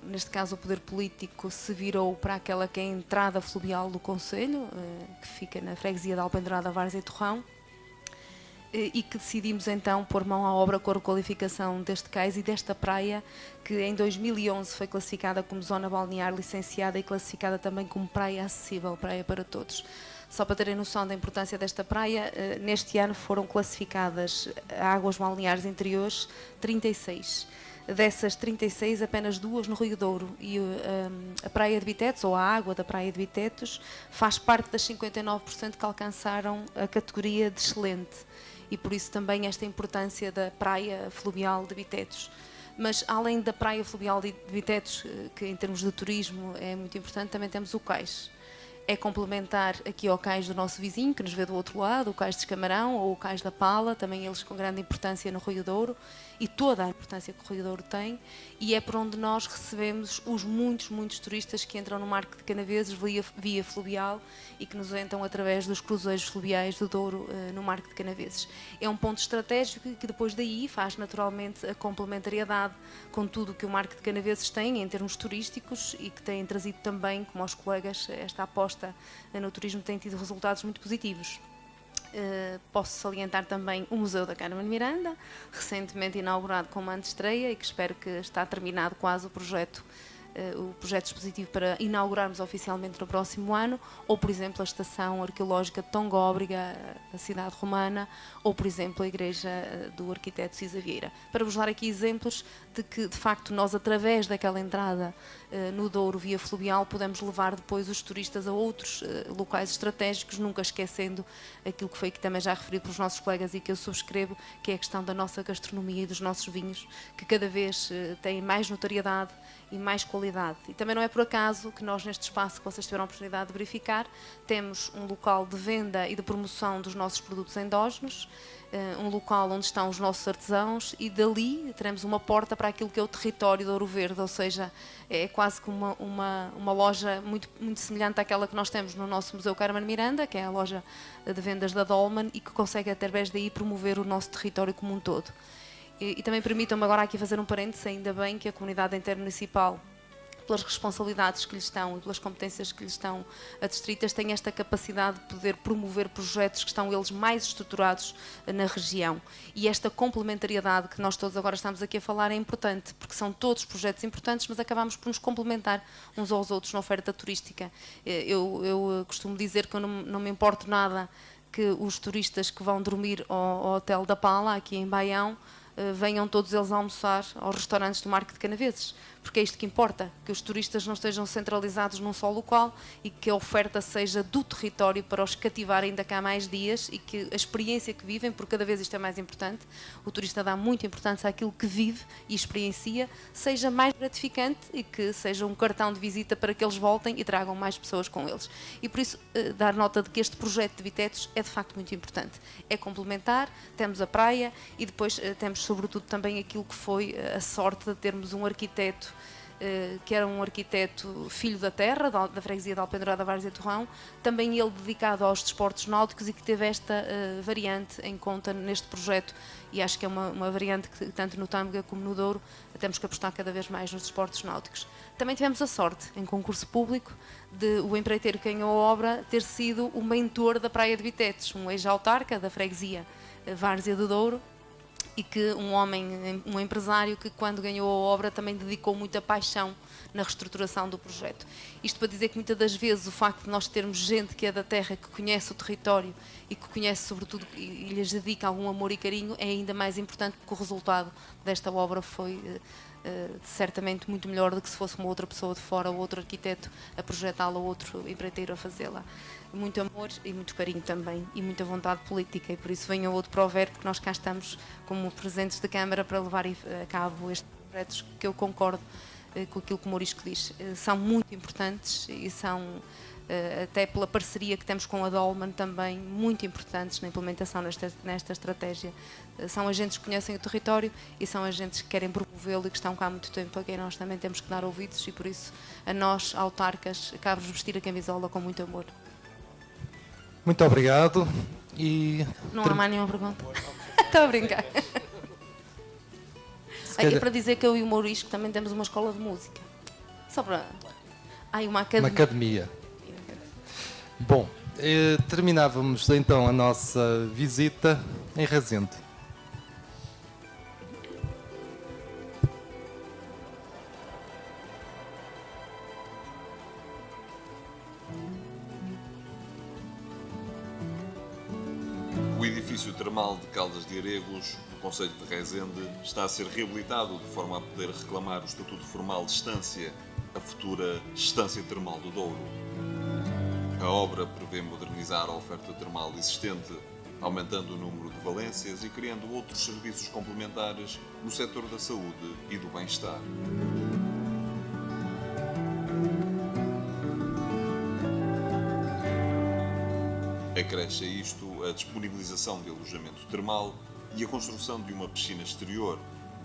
neste caso, o poder político se virou para aquela que é a entrada fluvial do concelho, que fica na freguesia de Alpendurada, Várzea e Torrão, e que decidimos então pôr mão à obra com a requalificação deste cais e desta praia, que em 2011 foi classificada como zona balnear licenciada e classificada também como praia acessível, praia para todos. Só para terem noção da importância desta praia, neste ano foram classificadas águas balneares interiores 36. Dessas 36, apenas 2 no Rio Douro, e a praia de Vitetos, ou a água da praia de Vitetos, faz parte das 59% que alcançaram a categoria de excelente, e por isso também esta importância da praia fluvial de Vitetos. Mas além da praia fluvial de Vitetos, que em termos de turismo é muito importante, também temos o cais. É complementar aqui ao cais do nosso vizinho, que nos vê do outro lado, o cais de Escamarão ou o cais da Pala, também eles com grande importância no Rio Douro, e toda a importância que o Rio Douro tem, e é por onde nós recebemos os muitos turistas que entram no Marco de Canaveses via fluvial e que nos entram através dos cruzeiros fluviais do Douro no Marco de Canaveses. É um ponto estratégico que depois daí faz naturalmente a complementariedade com tudo o que o Marco de Canaveses tem em termos turísticos e que tem trazido também, como aos colegas, esta aposta no turismo tem tido resultados muito positivos. Posso salientar também o Museu da Carmen Miranda, recentemente inaugurado com uma antestreia e que espero que está terminado quase o projeto expositivo para inaugurarmos oficialmente no próximo ano, ou por exemplo a Estação Arqueológica de Tongóbrega, a cidade romana, ou por exemplo a Igreja do Arquiteto Cisa Vieira. Para vos dar aqui exemplos de que de facto nós, através daquela entrada no Douro via fluvial, podemos levar depois os turistas a outros locais estratégicos, nunca esquecendo aquilo que foi que também já referido pelos nossos colegas e que eu subscrevo, que é a questão da nossa gastronomia e dos nossos vinhos, que cada vez têm mais notoriedade e mais qualidade. E também não é por acaso que nós, neste espaço que vocês tiveram a oportunidade de verificar, temos um local de venda e de promoção dos nossos produtos endógenos, um local onde estão os nossos artesãos, e dali teremos uma porta para aquilo que é o território de Ouro Verde, ou seja, é quase como uma loja muito semelhante àquela que nós temos no nosso Museu Carmen Miranda, que é a loja de vendas da Dolman, e que consegue através daí promover o nosso território como um todo. E também permitam-me agora aqui fazer um parênteses, ainda bem que a comunidade intermunicipal, pelas responsabilidades que lhes estão e pelas competências que lhes estão adstritas, tem esta capacidade de poder promover projetos que estão eles mais estruturados na região. E esta complementariedade que nós todos agora estamos aqui a falar é importante, porque são todos projetos importantes, mas acabamos por nos complementar uns aos outros na oferta turística. Eu costumo dizer que eu não me importo nada que os turistas que vão dormir ao Hotel da Pala, aqui em Baião, venham todos eles almoçar aos restaurantes do Marco de Canaveses, porque é isto que importa, que os turistas não estejam centralizados num só local e que a oferta seja do território para os cativar ainda cá mais dias, e que a experiência que vivem, porque cada vez isto é mais importante, o turista dá muita importância àquilo que vive e experiencia, seja mais gratificante e que seja um cartão de visita para que eles voltem e tragam mais pessoas com eles. E por isso dar nota de que este projeto de Vitetos é de facto muito importante. É complementar, temos a praia e depois temos sobretudo também aquilo que foi a sorte de termos um arquiteto que era um arquiteto filho da terra, da freguesia de Alpendurada, Várzea e Torrão, também ele dedicado aos desportos náuticos e que teve esta variante em conta neste projeto, e acho que é uma variante que tanto no Tâmega como no Douro temos que apostar cada vez mais nos desportos náuticos. Também tivemos a sorte, em concurso público, de o empreiteiro que ganhou a obra ter sido o mentor da Praia de Vitetos, um ex-autarca da freguesia Várzea do Douro, e que um empresário que quando ganhou a obra também dedicou muita paixão na reestruturação do projeto. Isto para dizer que muitas das vezes o facto de nós termos gente que é da terra, que conhece o território e que conhece sobretudo e lhes dedica algum amor e carinho, é ainda mais importante, porque o resultado desta obra foi certamente muito melhor do que se fosse uma outra pessoa de fora, ou outro arquiteto a projetá-la, ou outro empreiteiro a fazê-la. Muito amor e muito carinho também, e muita vontade política, e por isso venha outro provérbio, porque nós cá estamos como presentes da Câmara para levar a cabo estes projetos, que eu concordo com aquilo que o Mourisco diz. São muito importantes e são até pela parceria que temos com a Dolman, também muito importantes na implementação nesta estratégia. São agentes que conhecem o território e são agentes que querem promovê-lo e que estão cá há muito tempo, a quem nós também temos que dar ouvidos, e por isso a nós, autarcas, cabe-nos vestir a camisola com muito amor. Muito obrigado. E não há mais nenhuma pergunta? Estou a brincar. É para dizer que eu e o Maurício também temos uma escola de música. Só para... uma academia. Uma academia. Bom, terminávamos então a nossa visita em Rezende. O edifício termal de Caldas de Aregos, no concelho de Rezende, está a ser reabilitado de forma a poder reclamar o estatuto formal de estância, a futura Estância Termal do Douro. A obra prevê modernizar a oferta termal existente, aumentando o número de valências e criando outros serviços complementares no setor da saúde e do bem-estar. Acresce a isto a disponibilização de alojamento termal e a construção de uma piscina exterior,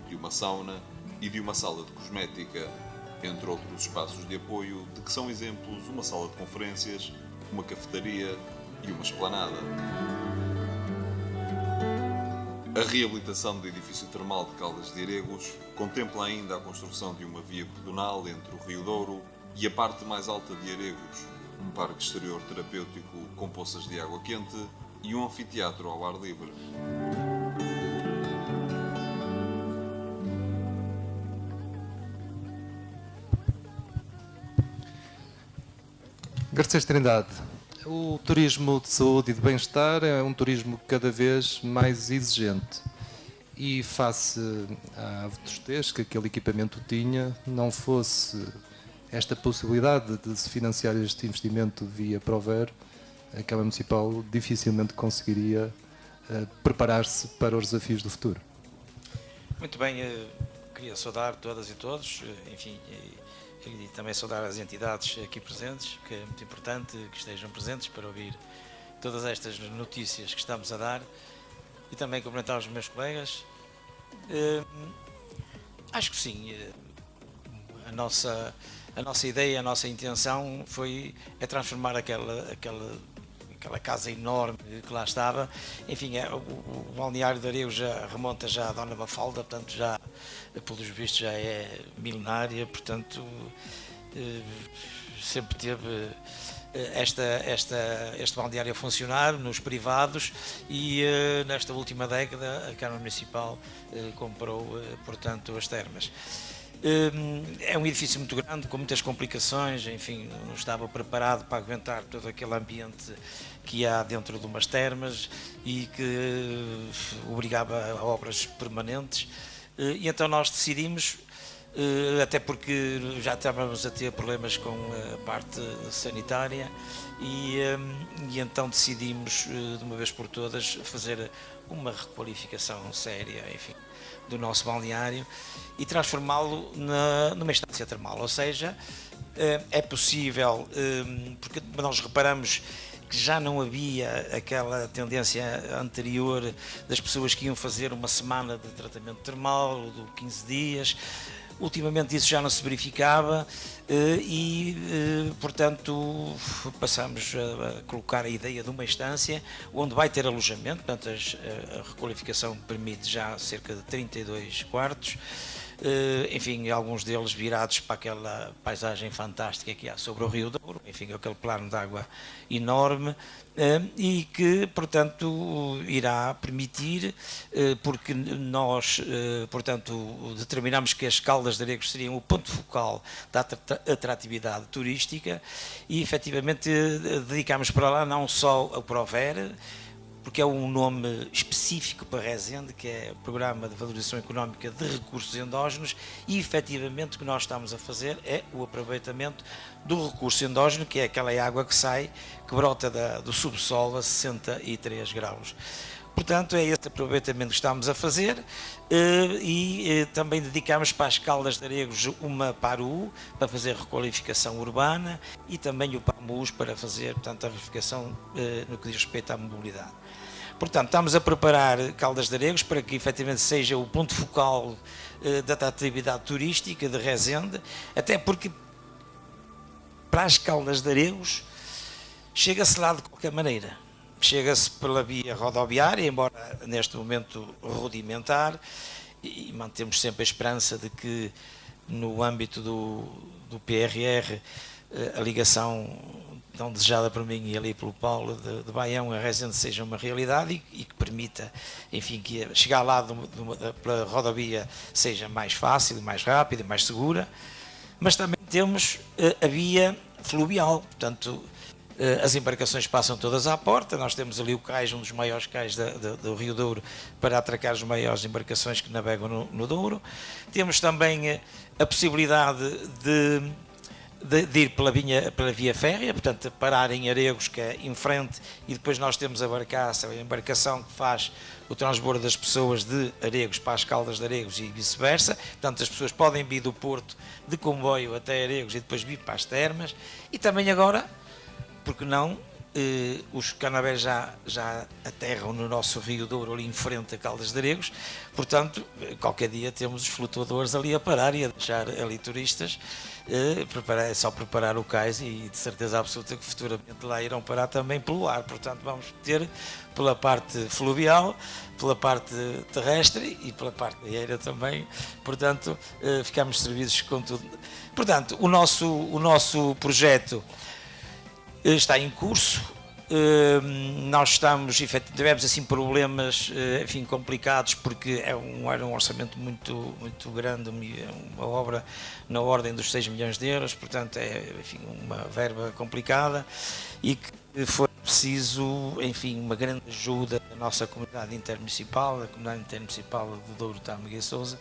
de uma sauna e de uma sala de cosmética, entre outros espaços de apoio, de que são exemplos uma sala de conferências, uma cafetaria e uma esplanada. A reabilitação do edifício termal de Caldas de Aregos contempla ainda a construção de uma via pedonal entre o Rio Douro e a parte mais alta de Aregos, um parque exterior terapêutico com poças de água quente e um anfiteatro ao ar livre. Garcês Trindade, o turismo de saúde e de bem-estar é um turismo cada vez mais exigente e face à vetustez que aquele equipamento tinha, não fosse esta possibilidade de se financiar este investimento via Prover, a Câmara Municipal dificilmente conseguiria preparar-se para os desafios do futuro. Muito bem, queria saudar todas e todos, enfim, e também saudar as entidades aqui presentes, que é muito importante que estejam presentes para ouvir todas estas notícias que estamos a dar, e também cumprimentar os meus colegas. Acho que sim, a nossa ideia, a nossa intenção é transformar aquela casa enorme que lá estava. Enfim, o balneário de Aregos já remonta já à Dona Mafalda, portanto já, pelos vistos, já é milenária, portanto sempre teve este balneário a funcionar nos privados, e nesta última década a Câmara Municipal comprou, portanto, as termas. É um edifício muito grande, com muitas complicações, enfim, não estava preparado para aguentar todo aquele ambiente que há dentro de umas termas e que obrigava a obras permanentes, e então nós decidimos, até porque já estávamos a ter problemas com a parte sanitária, e então decidimos de uma vez por todas fazer uma requalificação séria, enfim, do nosso balneário e transformá-lo numa instância termal, ou seja, é possível, porque nós reparamos que já não havia aquela tendência anterior das pessoas que iam fazer uma semana de tratamento termal, de 15 dias, ultimamente isso já não se verificava, portanto, passamos a colocar a ideia de uma instância onde vai ter alojamento, portanto, a requalificação permite já cerca de 32 quartos, enfim, alguns deles virados para aquela paisagem fantástica que há sobre o Rio Douro, enfim, aquele plano de água enorme, e que, portanto, irá permitir, porque nós, portanto, determinamos que as Caldas de Aregos seriam o ponto focal da atratividade turística, e efetivamente dedicamos para lá não só o Prover, porque é um nome específico para Rezende, que é o Programa de Valorização Económica de Recursos Endógenos, e efetivamente o que nós estamos a fazer é o aproveitamento do recurso endógeno, que é aquela água que sai, que brota do subsolo a 63 graus. Portanto, é esse aproveitamento que estamos a fazer e também dedicamos para as Caldas de Aregos uma PARU, para fazer requalificação urbana, e também o PAMUS para fazer, portanto, a requalificação no que diz respeito à mobilidade. Portanto, estamos a preparar Caldas de Aregos para que efetivamente seja o ponto focal da atratividade turística de Rezende, até porque para as Caldas de Aregos chega-se lá de qualquer maneira. Chega-se pela via rodoviária, embora neste momento rudimentar, e mantemos sempre a esperança de que no âmbito do PRR a ligação tão desejada por mim e ali pelo Paulo de Baião a Rezende seja uma realidade e que permita, enfim, que chegar lá pela rodovia seja mais fácil, mais rápida, mais segura, mas também temos a via fluvial, portanto as embarcações passam todas à porta, nós temos ali o cais, um dos maiores cais do Rio Douro, para atracar as maiores embarcações que navegam no Douro. Temos também a possibilidade de ir pela via férrea, portanto parar em Aregos, que é em frente, e depois nós temos a embarcação que faz o transbordo das pessoas de Aregos para as Caldas de Aregos e vice-versa. Portanto, as pessoas podem vir do Porto de comboio até Aregos e depois vir para as termas. E também agora, porque não, os canabés já aterram no nosso Rio Douro, ali em frente a Caldas de Aregos. Portanto, qualquer dia temos os flutuadores ali a parar e a deixar ali turistas. É só preparar o cais e de certeza absoluta que futuramente lá irão parar também pelo ar. Portanto, vamos ter pela parte fluvial, pela parte terrestre e pela parte aérea também. Portanto, ficamos servidos com tudo. Portanto, o nosso projeto está em curso. Nós tivemos assim problemas, enfim, complicados, porque era um orçamento muito grande, uma obra na ordem dos 6 milhões de euros, portanto enfim, uma verba complicada, e que foi preciso, enfim, uma grande ajuda da nossa comunidade intermunicipal, da comunidade intermunicipal do Douro, Tâmega e Sousa.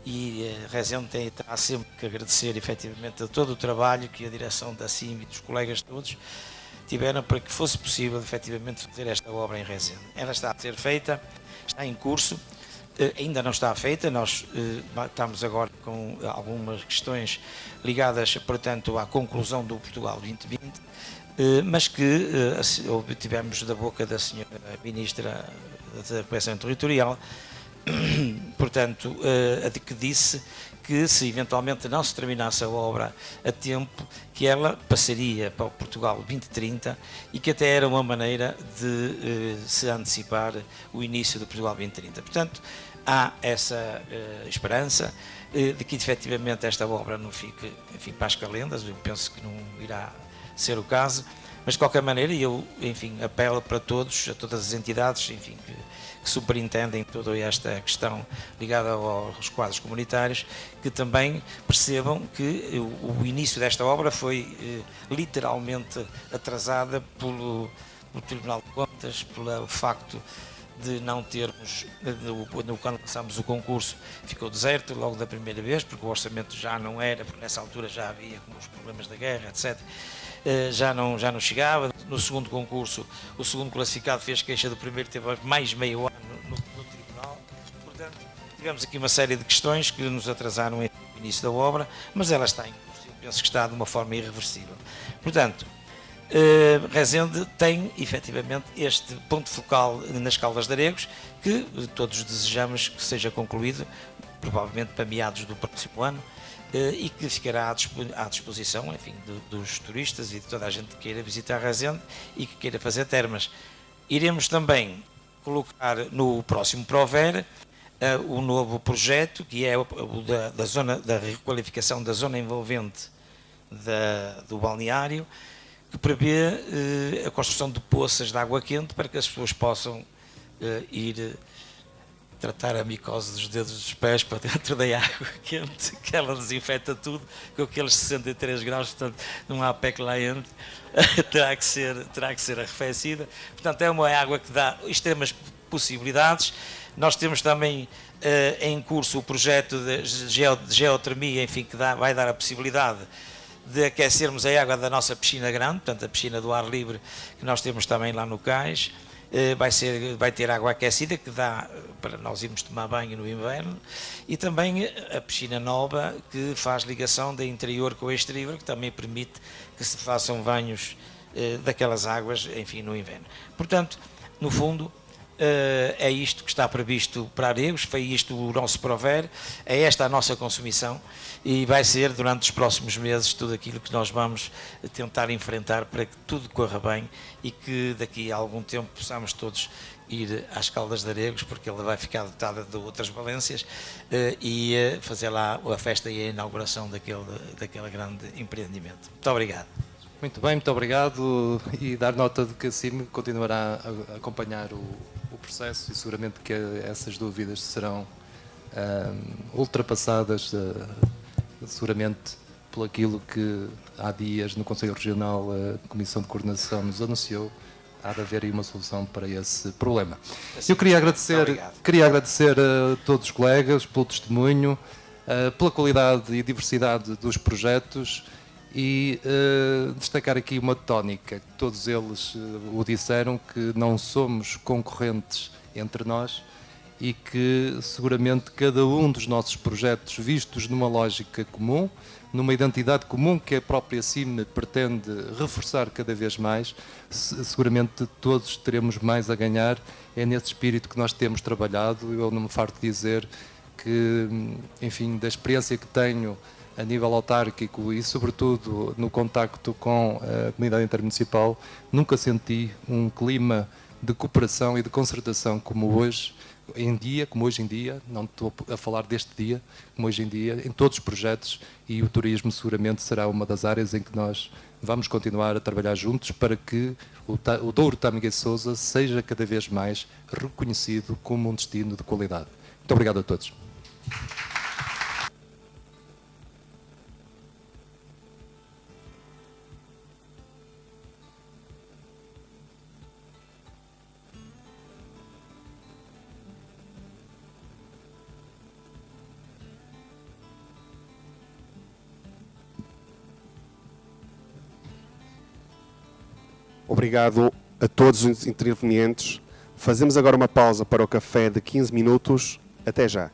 E Rezende terá sempre que agradecer efetivamente a todo o trabalho que a direção da CIM e dos colegas todos tiveram para que fosse possível efetivamente fazer esta obra em Rezende. Ela está a ser feita, está em curso, ainda não está feita, nós estamos agora com algumas questões ligadas, portanto, à conclusão do Portugal 2020, mas que obtivemos da boca da senhora Ministra da Coesão Territorial, portanto, que disse que se eventualmente não se terminasse a obra a tempo, que ela passaria para o Portugal 2030 e que até era uma maneira de se antecipar o início do Portugal 2030. Portanto, há essa esperança de que efetivamente esta obra não fique, enfim, para as calendas. Eu penso que não irá ser o caso, mas de qualquer maneira eu, enfim, apelo para todos, a todas as entidades, enfim, que superintendem toda esta questão ligada aos quadros comunitários, que também percebam que o início desta obra foi literalmente atrasada pelo Tribunal de Contas, pelo facto de não termos, quando lançámos o concurso, ficou deserto logo da primeira vez, porque o orçamento já não era, porque nessa altura já havia como os problemas da guerra, etc., já não chegava. No segundo concurso, o segundo classificado fez queixa do primeiro, teve mais meio ano no tribunal. Portanto, tivemos aqui uma série de questões que nos atrasaram no início da obra, mas ela está em curso, eu penso que está de uma forma irreversível. Portanto, Rezende tem efetivamente este ponto focal nas Caldas de Aregos, que todos desejamos que seja concluído, provavelmente para meados do próximo ano, e que ficará à disposição, enfim, dos turistas e de toda a gente que queira visitar Rezende e que queira fazer termas. Iremos também colocar no próximo Prover o novo projeto, que é o da requalificação da zona envolvente do balneário, que prevê a construção de poças de água quente para que as pessoas possam ir tratar a micose dos dedos dos pés para dentro da água quente, que ela desinfeta tudo com aqueles 63 graus, portanto não há pé que lá entre, terá que ser arrefecida. Portanto, é uma água que dá extremas possibilidades. Nós temos também em curso o projeto de geotermia, enfim, que vai dar a possibilidade de aquecermos a água da nossa piscina grande, portanto a piscina do ar livre, que nós temos também lá no cais. vai ter água aquecida que dá para nós irmos tomar banho no inverno, e também a piscina nova que faz ligação da interior com o exterior, que também permite que se façam banhos daquelas águas, enfim, no inverno. Portanto, no fundo, é isto que está previsto para Aregos, foi isto o nosso prover, é esta a nossa consumição, e vai ser durante os próximos meses tudo aquilo que nós vamos tentar enfrentar para que tudo corra bem e que daqui a algum tempo possamos todos ir às Caldas de Aregos, porque ela vai ficar dotada de outras valências, e fazer lá a festa e a inauguração daquele grande empreendimento. Muito obrigado. Muito bem, muito obrigado, e dar nota de que a CIM continuará a acompanhar o processo, e seguramente que essas dúvidas serão ultrapassadas, seguramente por aquilo que há dias no Conselho Regional a Comissão de Coordenação nos anunciou. Há de haver aí uma solução para esse problema. Eu queria agradecer a todos os colegas pelo testemunho, pela qualidade e diversidade dos projetos, e destacar aqui uma tónica, que todos eles o disseram, que não somos concorrentes entre nós, e que seguramente cada um dos nossos projetos, vistos numa lógica comum, numa identidade comum que a própria CIM pretende reforçar cada vez mais, seguramente todos teremos mais a ganhar. É nesse espírito que nós temos trabalhado. Eu não me farto de dizer que, enfim, da experiência que tenho a nível autárquico e, sobretudo, no contacto com a comunidade intermunicipal, nunca senti um clima de cooperação e de concertação como hoje em dia, não estou a falar deste dia, como hoje em dia, em todos os projetos, e o turismo seguramente será uma das áreas em que nós vamos continuar a trabalhar juntos para que o Douro Tâmega e Sousa seja cada vez mais reconhecido como um destino de qualidade. Muito obrigado a todos. Obrigado a todos os intervenientes. Fazemos agora uma pausa para o café de 15 minutos. Até já.